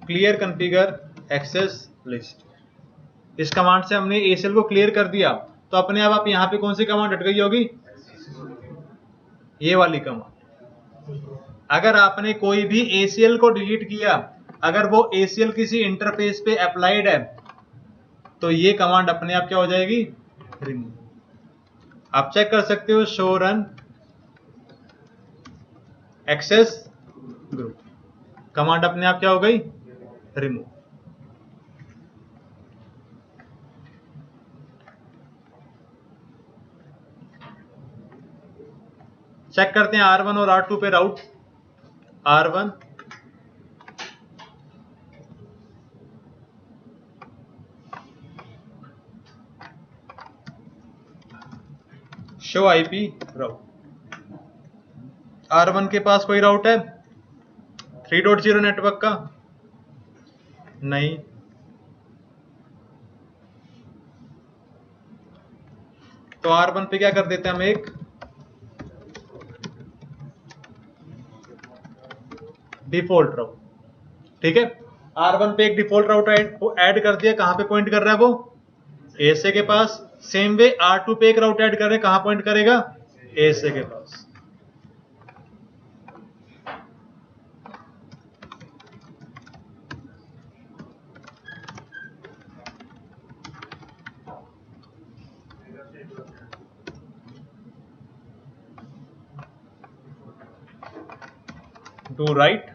Clear configure access list, इस कमांड से हमने ACL को क्लियर कर दिया। तो अपने आप यहां पे कौन सी कमांड हट गई होगी, ये वाली कमांड। अगर आपने कोई भी ACL को डिलीट किया, अगर वो ACL किसी इंटरफेस पे अप्लाइड है तो ये कमांड अपने आप क्या हो जाएगी, रिमूव। आप चेक कर सकते हो, show run access group, command अपने आप क्या हो गई, रिमूव। चेक करते हैं R1 और R2 पे राउट। R1 शो IP राउट, R1 के पास कोई राउट है 3.0 नेटवर्क का, नहीं। तो R1 पे क्या कर देते हैं हम, एक डिफॉल्ट राउट। ठीक है, R1 पे एक डिफॉल्ट राउट ऐड कर दिया, कहां पे पॉइंट कर रहा है वो, ASA के पास। सेम वे R2 पे एक राउट ऐड कर रहे हैं, कहां पॉइंट करेगा, ASA के पास। do right,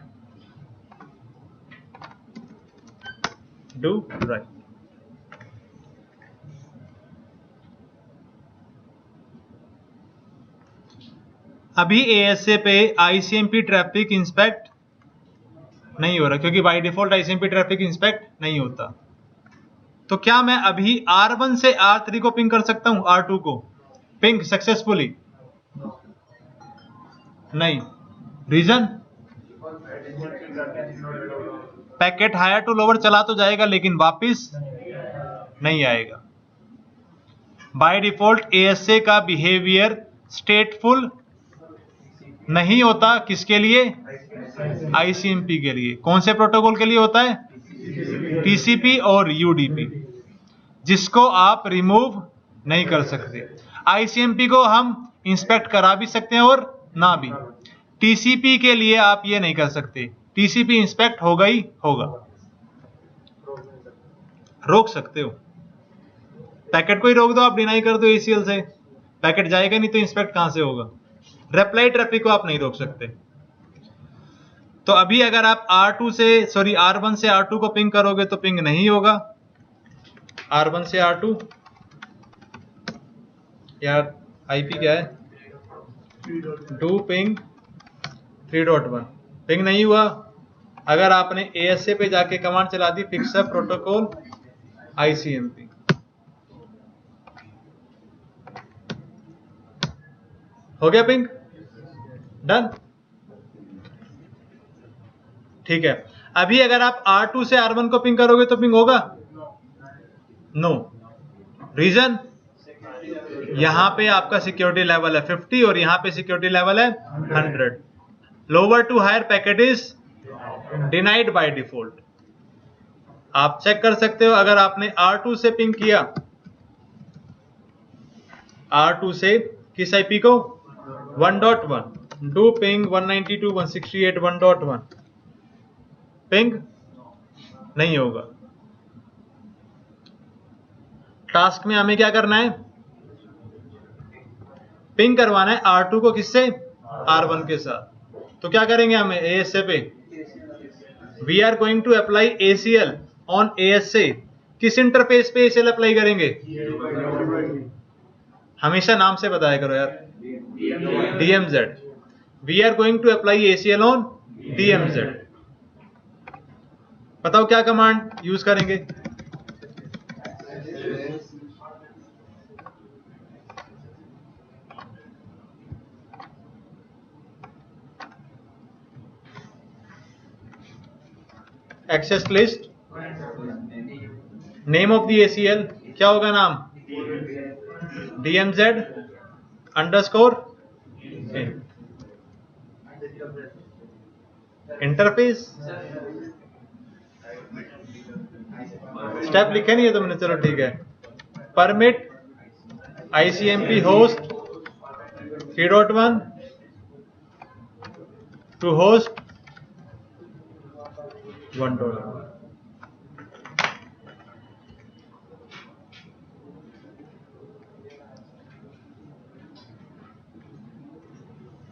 do right। अभी ASA पे ICMP ट्रैफिक इंस्पेक्ट नहीं हो रहा क्योंकि by default ICMP traffic inspect नहीं होता। तो क्या मैं अभी R1 से R3 को पिंग कर सकता हूं, R2 को पिंग सक्सेसफुली? नहीं। Reason? Packet higher to lower चला तो जाएगा लेकिन वापस नहीं आएगा। बाय डिफॉल्ट ASA का बिहेवियर स्टेटफुल नहीं होता। किसके लिए? ICMP के लिए। कौन से प्रोटोकॉल के लिए होता है? TCP और UDP, जिसको आप रिमूव नहीं कर सकते। ICMP को हम इंस्पेक्ट करा भी सकते हैं और ना भी। TCP के लिए आप ये नहीं कर सकते। TCP इंस्पेक्ट होगा ही होगा। रोक सकते हो, पैकेट को ही रोक दो, आप डिनाई कर दो ACL से, पैकेट जाएगा नहीं तो इंस्पेक्ट कहां से होगा? रिप्लाई ट्रैफिक को आप नहीं रोक सकते। तो अभी अगर आप R1 से R2 को पिंग करोगे तो पिंग नहीं होगा। R1 से R2 यार IP क्या है? डू पिंग 3.1 पिंग नहीं हुआ। अगर आपने ASA पे जाके कमांड चला दी फिक्स अप प्रोटोकॉल ICMP, हो गया पिंग, डन। ठीक है। अभी अगर आप R2 से R1 को पिंग करोगे तो पिंग होगा? नो। रीजन? यहां पे आपका सिक्योरिटी लेवल है 50 और यहां पे सिक्योरिटी लेवल है 100। Lower to higher packet is denied by default. आप चेक कर सकते हो, अगर आपने R2 से पिंग किया, R2 से किस IP को? 1.1, डू पिंग 192.168.1.1, पिंग नहीं होगा। टास्क में हमें क्या करना है? पिंग करवाना है R2 को किससे? R1 के साथ। तो क्या करेंगे हमें ASA पे? We are going to apply ACL on ASA। किस इंटरफेस पे ACL अप्लाई करेंगे? हमेशा नाम से बताया करो यार। DMZ। We are going to apply ACL on DMZ। बताओ क्या कमांड यूज करेंगे? Access list, name of the ACL क्या होगा नाम? DMZ underscore interface. स्टेप लिखे नहीं है तुमने? चलो ठीक है। Permit ICMP host 3.1 to host 1.1।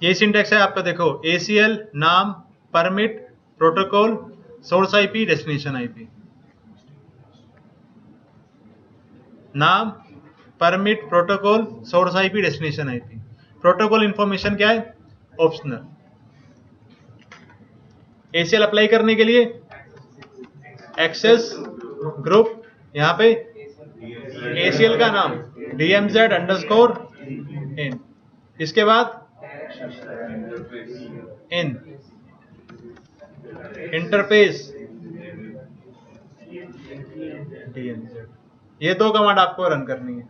ये सिंटेक्स है आपका, देखो ACL नाम, permit, protocol, source IP, destination IP। नाम, permit, protocol, source IP, destination IP। Protocol information क्या है? ऑप्शनल। ACL अप्लाई करने के लिए एक्सेस ग्रुप, यहां पे ACL का नाम DMZ अंडरस्कोर इन, इसके बाद इन इंटरफेस DMZ। ये दो कमांड आपको रन करनी है,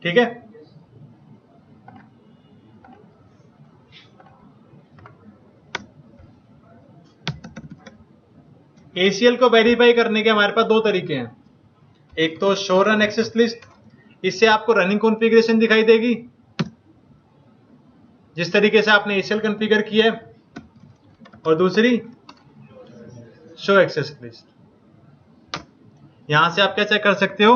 ठीक है। ACL को वेरीफाई करने के हमारे पास दो तरीके हैं। एक तो शो रन एक्सेस लिस्ट, इससे आपको रनिंग कॉन्फ़िगरेशन दिखाई देगी जिस तरीके से आपने ACL कॉन्फ़िगर किया है, और दूसरी शो एक्सेस लिस्ट। यहां से आप क्या चेक कर सकते हो?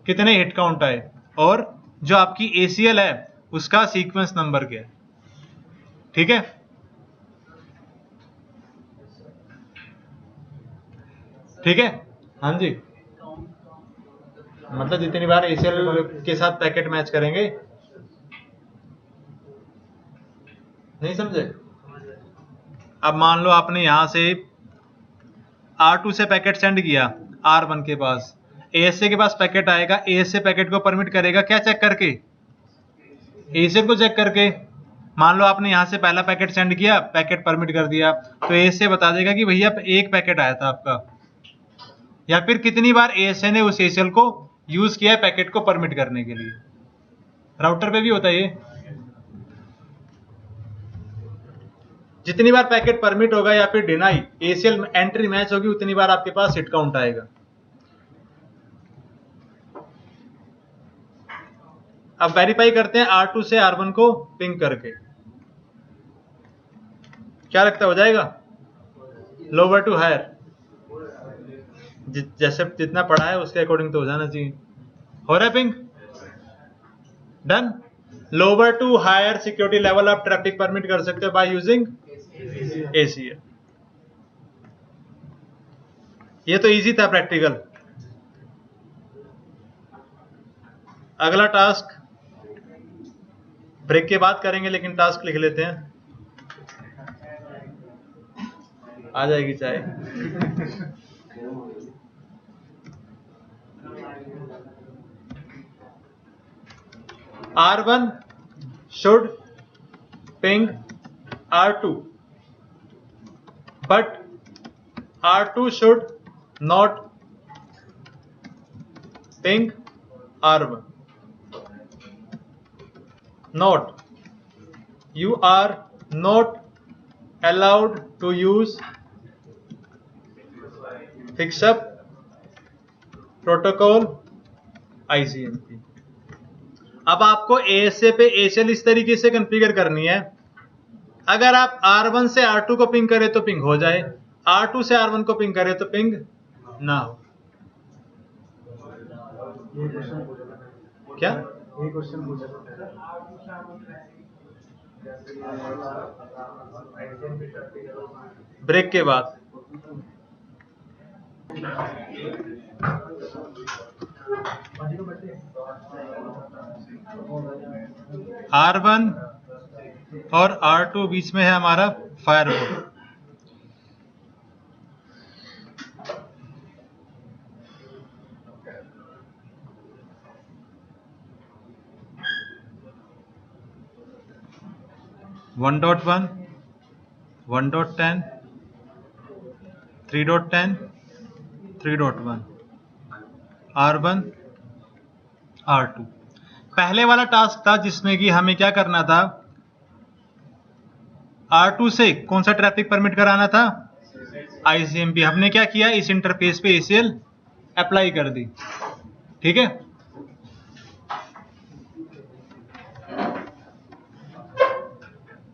कितने हिट काउंट आए और जो आपकी ACL है उसका सीक्वेंस नंबर क्या है, ठीक है। ठीक है, हाँ जी। मतलब जितनी बार ACL के साथ पैकेट मैच करेंगे, नहीं समझे? अब मान लो आपने यहां से R2 से पैकेट सेंड किया R1 के पास, ASA के पास पैकेट आएगा, ASA पैकेट को परमिट करेगा क्या चेक करके? ASA को चेक करके। मान लो आपने यहां से पहला पैकेट सेंड किया, पैकेट परमिट कर दिया, तो ASA बता देगा कि भैया एक पैकेट आया था आपका, या फिर कितनी बार ASA ने उस ACL को यूज किया है पैकेट को परमिट करने के लिए। राउटर पे भी होता है ये, जितनी बार पैकेट परमिट होगा या फिर डिनाई, ACL एंट्री मैच होगी, उतनी बार आपके पास हिट काउंट आएगा। अब वेरीफाई करते हैं R2 से R1 को पिंग करके, क्या लगता है हो जाएगा? लोअर टू हायर, जैसे जितना पढ़ा है उसके अकॉर्डिंग तो हो जाना चाहिए। हो रहा है ping? Done. Lower to higher security level आप ट्रैफिक परमिट कर सकते हो बाय यूजिंग ACL। ये तो इजी था प्रैक्टिकल। अगला टास्क ब्रेक के बाद करेंगे, लेकिन टास्क लिख लेते हैं, आ जाएगी चाय। R1 should ping R2, but R2 should not ping R1. Note: you are not allowed to use fix-up protocol ICMP। अब आपको ASA पे ACL इस तरीके से कॉन्फ़िगर करनी है, अगर आप R1 से R2 को पिंग करें तो पिंग हो जाए, R2 से R1 को पिंग करें तो पिंग ना हो। क्या ब्रेक के बाद? R1 और R2 बीच में है हमारा firewall. One dot 1.10 3.10 3.1 R1 R2। पहले वाला टास्क था जिसमें कि हमें क्या करना था, R2 से कौन सा ट्रैफिक परमिट कराना था? ICMP। हमने क्या किया, इस इंटरफेस पे ACL अप्लाई कर दी, ठीक है।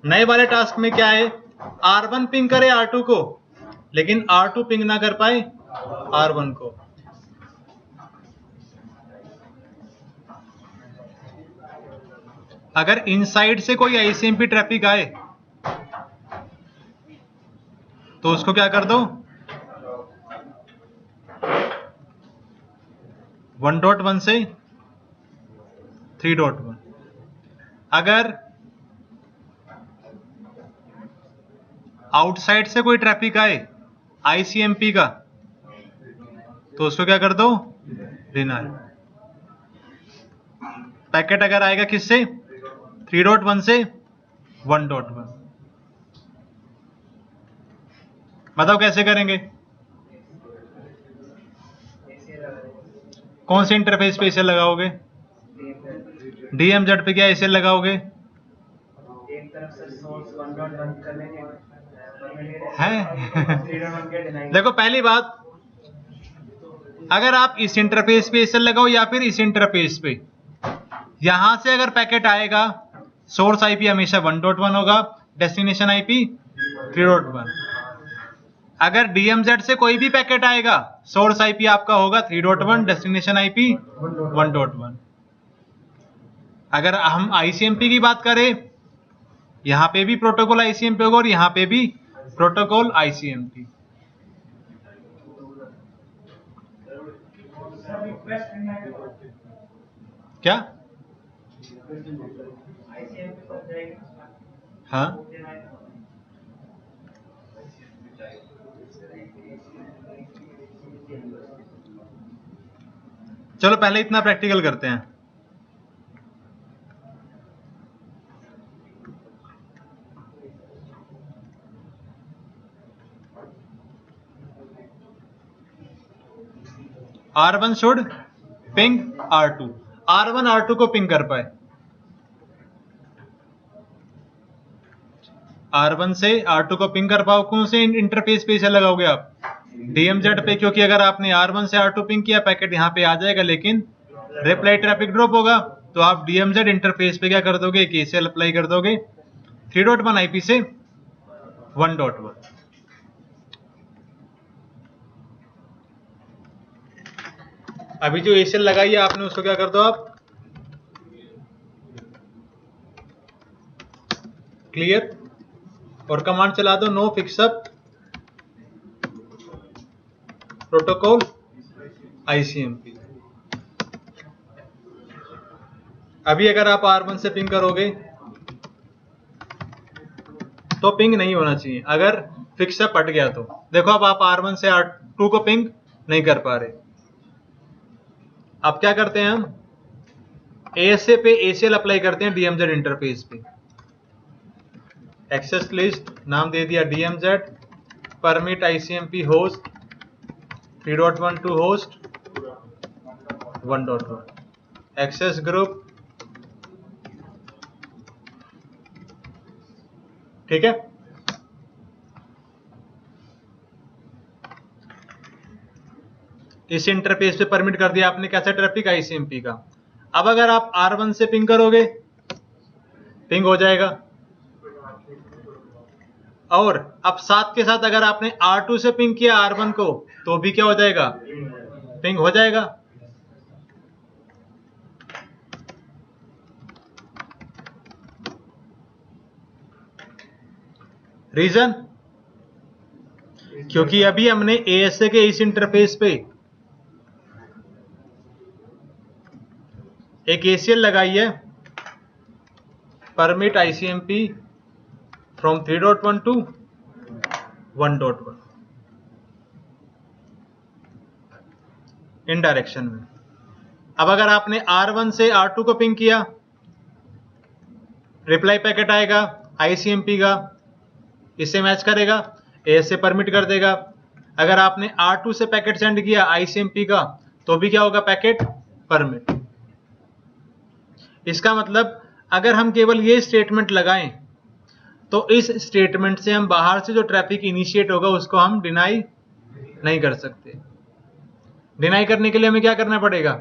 नए वाले टास्क में क्या है, R1 पिंग करे R2 को, लेकिन R2 पिंग ना कर पाए R1 को। अगर इनसाइड से कोई ICMP ट्रैफिक आए तो उसको क्या कर दो, 1.1 से 3.1। अगर आउटसाइड से कोई ट्रैफिक आए ICMP का तो उसको क्या कर दो, डिनाई। पैकेट अगर आएगा किससे, 3.1 से 1.1। बताओ कैसे करेंगे, कौन से इंटरफेस पे ACL लगाओगे? DMZ पे क्या ACL लगाओगे? एक तरफ से सोर्स 1.1 कर लेंगे है। देखो पहली बात, अगर आप इस इंटरफेस पे ACL लगाओ या फिर इस इंटरफेस पे, यहां से अगर पैकेट आएगा, सोर्स IP हमेशा 1.1 होगा, डेस्टिनेशन IP 3.1। अगर DMZ से कोई भी पैकेट आएगा, सोर्स IP आपका होगा 3.1, डेस्टिनेशन IP 1.1। अगर हम ICMP की बात करें, यहां पे भी प्रोटोकॉल ICMP होगा और यहां पे भी प्रोटोकॉल ICMP। क्या? ICMP पर जाएगी। हाँ, चलो पहले इतना प्रैक्टिकल करते हैं। R1 should ping R2, R1 R2 को पिंग कर पाए। R1 से R2 को पिंग कर पाओ, कौन से इंटरफेस पे इसे लगाओगे आप? DMZ पे, क्योंकि अगर आपने R1 से R2 पिंग किया पैकेट यहाँ पे आ जाएगा, लेकिन रिप्लाई ट्रैफिक ड्रॉप होगा। तो आप DMZ इंटरफेस पे क्या कर दोगे? KCL अप्लाई कर दोगे 3.1 IP से 1.1। अभी जो ACL लगाई है आपने उसको क्या कर दो आप? क्लियर। और कमांड चला दो नो फिक्सअप प्रोटोकॉल ICMP। अभी अगर आप R1 से पिंग करोगे तो पिंग नहीं होना चाहिए, अगर फिक्सअप हट गया तो। देखो अब आप R1 से R2 को पिंग नहीं कर पा रहे। अब क्या करते हैं हम? ASA पे ACL अप्लाई करते हैं DMZ इंटरफेस पे। एक्सेस लिस्ट नाम दे दिया DMZ, permit ICMP host 3.1 to host 1.1, access group. ठीक है, इस इंटरफेस पे परमिट कर दिया आपने कैसा ट्रैफिक? ICMP का। अब अगर आप R1 से पिंग करोगे पिंग हो जाएगा, और अब साथ के साथ अगर आपने R2 से पिंग किया R1 को तो भी क्या हो जाएगा? पिंग हो जाएगा। रीजन? क्योंकि अभी हमने ASA के इस इंटरफेस पे एक ACL लगाई है, permit ICMP from 3.1 to 1.1 in direction में। अब अगर आपने R1 से R2 को पिंग किया, रिप्लाई पैकेट आएगा ICMP का, इससे मैच करेगा, ASA परमिट कर देगा। अगर आपने R2 से पैकेट सेंड किया ICMP का तो भी क्या होगा? Packet permit. इसका मतलब अगर हम केवल ये स्टेटमेंट लगाएं तो इस स्टेटमेंट से हम बाहर से जो ट्रैफिक इनिशिएट होगा उसको हम डिनाई नहीं कर सकते। डिनाई करने के लिए हमें क्या करना पड़ेगा?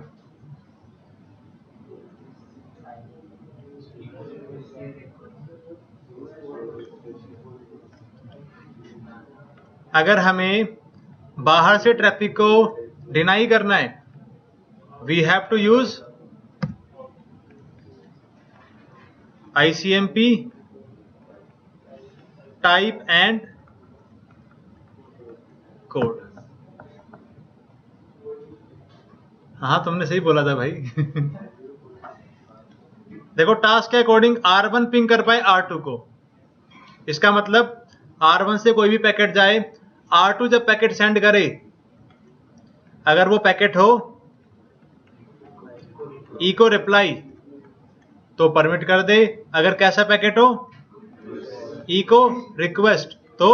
अगर हमें बाहर से ट्रैफिक को डिनाई करना है, we have to use ICMP type and code. हाँ तुमने सही बोला था भाई। देखो टास्क के अकॉर्डिंग R1 पिंग कर पाए R2 को, इसका मतलब R1 से कोई भी पैकेट जाए, R2 जब पैकेट सेंड करे, अगर वो पैकेट हो इको रिप्लाई तो परमिट कर दे, अगर कैसा पैकेट हो इको रिक्वेस्ट तो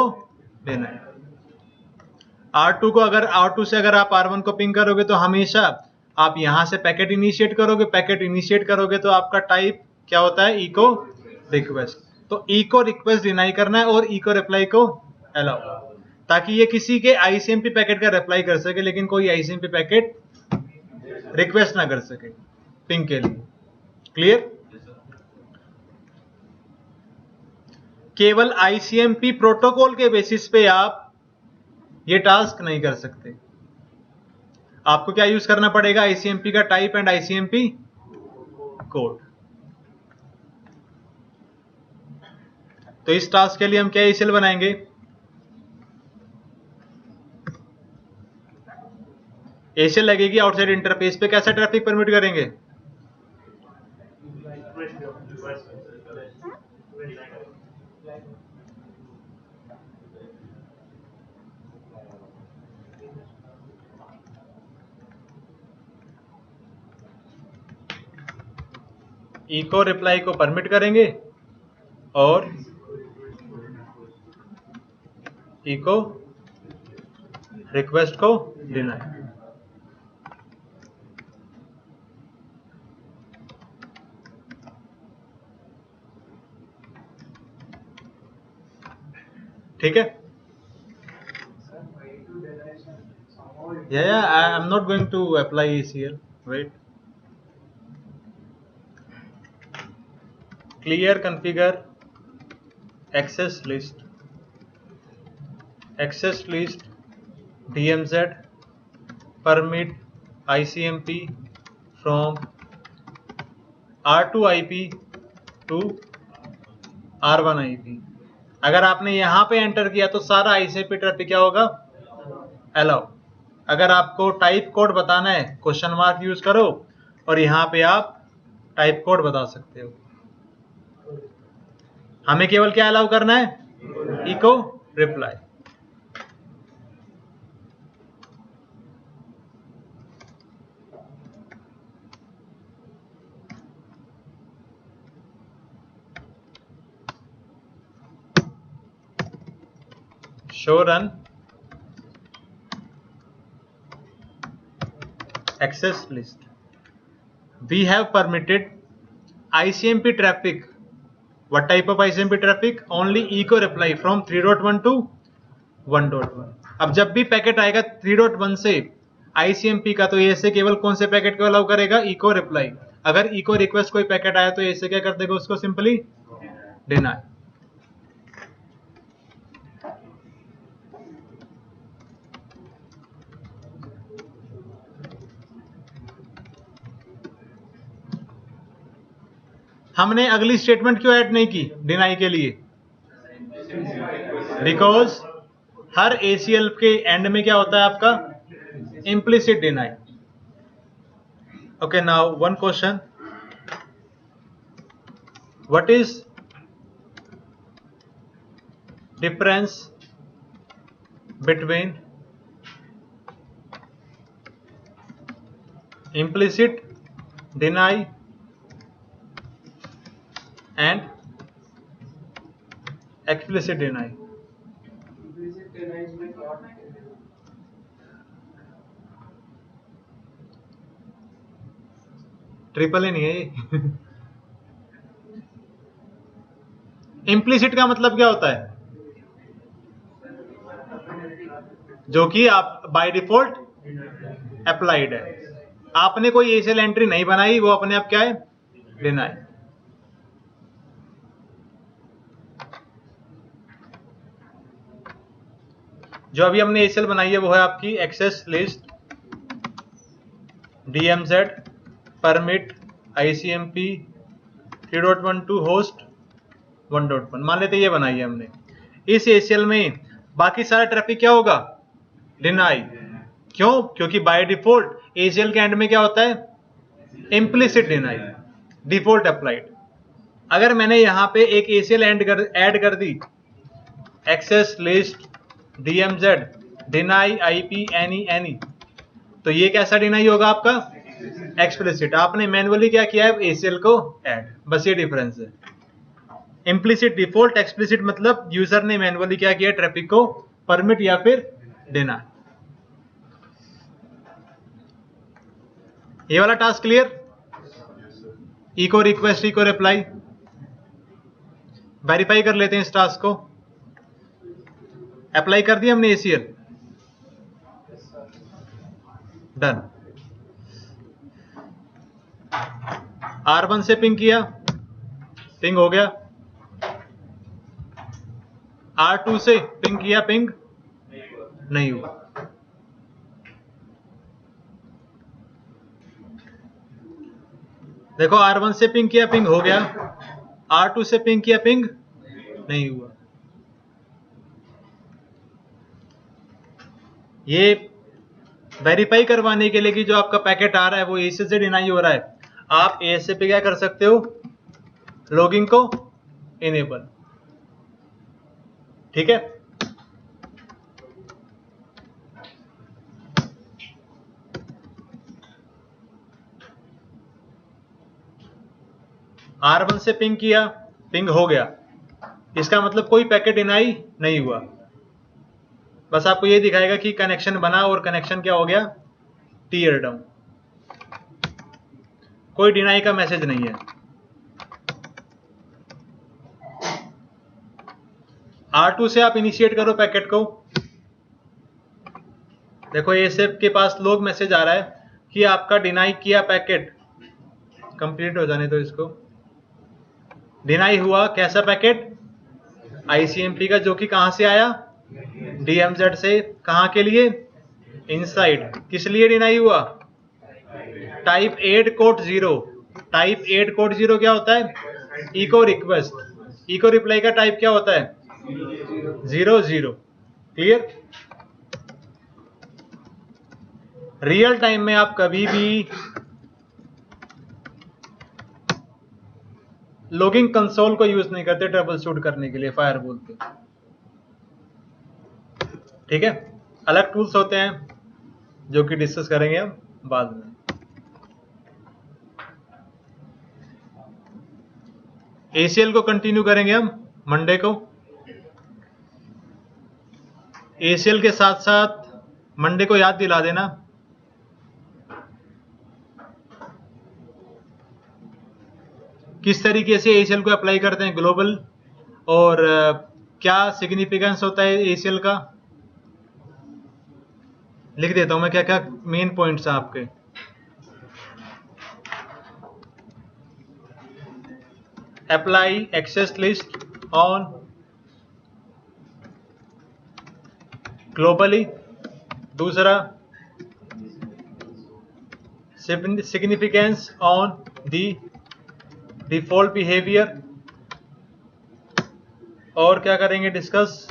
देना है। R2 को अगर R2 से अगर आप R1 को पिंग करोगे तो हमेशा आप यहां से पैकेट इनिशिएट करोगे, पैकेट इनिशिएट करोगे तो आपका टाइप क्या होता है? Echo request. तो इको रिक्वेस्ट डिनाई करना है और इको रिप्लाई को अलाउ, ताकि ये किसी के ICMP पैकेट का रिप्लाई कर सके लेकिन कोई ICMP पैकेट रिक्वेस्ट ना कर सके पिंग के लिए। क्लियर? केवल ICMP प्रोटोकॉल के बेसिस पे आप ये टास्क नहीं कर सकते। आपको क्या यूज करना पड़ेगा? ICMP का टाइप एंड ICMP कोड। तो इस टास्क के लिए हम क्या ACL बनाएंगे? एसीएल लगेगी आउटसाइड इंटरफेस पे, कैसा ट्रैफिक परमिट करेंगे? इको रिप्लाई को परमिट करेंगे और इको रिक्वेस्ट को डिनाई। ठीक है? Yeah, I am not going to apply ACL. Wait. Clear configure access list. Access list DMZ permit ICMP from R2 IP to R1 IP. अगर आपने यहां पे एंटर किया तो सारा ICMP ट्रैफिक क्या होगा? अलाउ। अगर आपको टाइप कोड बताना है क्वेश्चन मार्क यूज करो और यहां पे आप टाइप कोड बता सकते हो। हमें केवल क्या अलाउ करना है? Echo reply. Show run access list. We have permitted ICMP traffic. What type of ICMP traffic? Only echo reply from 3.1 to 1.1. अब जब भी पैकेट आएगा 3.1 से ICMP का तो ये से केवल कौन से पैकेट को अलाउ करेगा? Echo reply. अगर इको रिक्वेस्ट कोई पैकेट आया तो ऐसे क्या कर देगा? उसको सिंपली डिनाई। हमने अगली स्टेटमेंट क्यों ऐड नहीं की डिनाई के लिए? बिकॉज हर ACL के एंड में क्या होता है आपका? Implicit deny. Okay, now one question, what is difference between implicit deny and explicit deny? Triple A नहीं है ये। इम्प्लिसिट का मतलब क्या होता है? जो कि आप बाय डिफॉल्ट अप्लाइड है। आपने कोई एसीएल एंट्री नहीं बनाई, वो अपने आप क्या है? डिनाई। जो अभी हमने एसीएल बनाई है वो है आपकी access list DMZ permit ICMP 3.1 to host 1.1। मान लेते ये बनाई है हमने। इस ACL में बाकी सारा ट्रैफिक क्या होगा? डिनाई। क्यों? क्योंकि बाय डिफॉल्ट ACL के एंड में क्या होता है? Implicit deny, default applied. अगर मैंने यहां पे एक ACL ऐड कर दी, access list DMZ deny IP any, तो ये कैसा डिनाई होगा आपका? एक्सप्लिसिट। आपने मैन्युअली क्या किया है? ACL को ऐड। बस ये डिफरेंस है। इम्प्लिसिट डिफॉल्ट, एक्सप्लिसिट मतलब यूजर ने मैन्युअली क्या किया? ट्रैफिक को परमिट या फिर डिनाई। ये वाला task clear? Echo request, echo reply. Verify कर लेते हैं इस टास्क को। अप्लाई कर दिया हमने ACL, डन। R1 से पिंग किया, पिंग हो गया। R2 से पिंग किया, पिंग नहीं हुआ। देखो, R1 से पिंग किया, पिंग हो गया। R2 से पिंग किया, पिंग नहीं हुआ। ये वेरीफाई करवाने के लिए कि जो आपका पैकेट आ रहा है वो ACL से डिनाई हो रहा है, आप ASA पे क्या कर सकते हो, लॉगिंग को इनेबल। ठीक है, R1 से पिंग किया, पिंग हो गया, इसका मतलब कोई पैकेट डिनाई नहीं हुआ, बस आपको ये दिखाएगा कि कनेक्शन बना और कनेक्शन क्या हो गया, टीयर डाउन, कोई डिनाई का मैसेज नहीं है। R2 से आप इनिशिएट करो पैकेट को, देखो ASA के पास लॉग मैसेज आ रहा है कि आपका डिनाई किया पैकेट, कंप्लीट हो जाने दो इसको, डिनाई हुआ कैसा पैकेट, ICMP का, जो कि कहां से आया, DMZ से, कहां के लिए, इनसाइड, किस लिए डिनाई हुआ, टाइप 8 कोड 0, टाइप 8 कोड 0 क्या होता है, इको रिक्वेस्ट, इको रिप्लाई का टाइप क्या होता है, 0 क्लियर। रियल टाइम में आप कभी भी लॉगिंग कंसोल को यूज नहीं करते ट्रबल शूट करने के लिए फायरवॉल पे, ठीक है, अलग टूल्स होते हैं जो कि डिस्कस करेंगे हम बाद में। ACL को कंटिन्यू करेंगे हम मंडे को, ACL के साथ साथ मंडे को याद दिला देना किस तरीके से ACL को अप्लाई करते हैं ग्लोबल, और क्या सिग्निफिकेंस होता है ACL का, लिख देता हूं मैं क्या क्या मेन पॉइंट्स हैं आपके। Apply access list on globally, दूसरा significance on the default behaviour, और क्या करेंगे डिस्कस,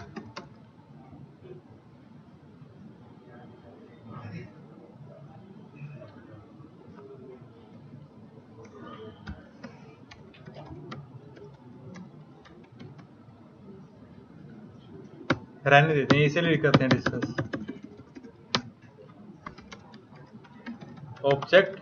रहने देते हैं इसीलिए करते हैं डिस्कस, ऑब्जेक्ट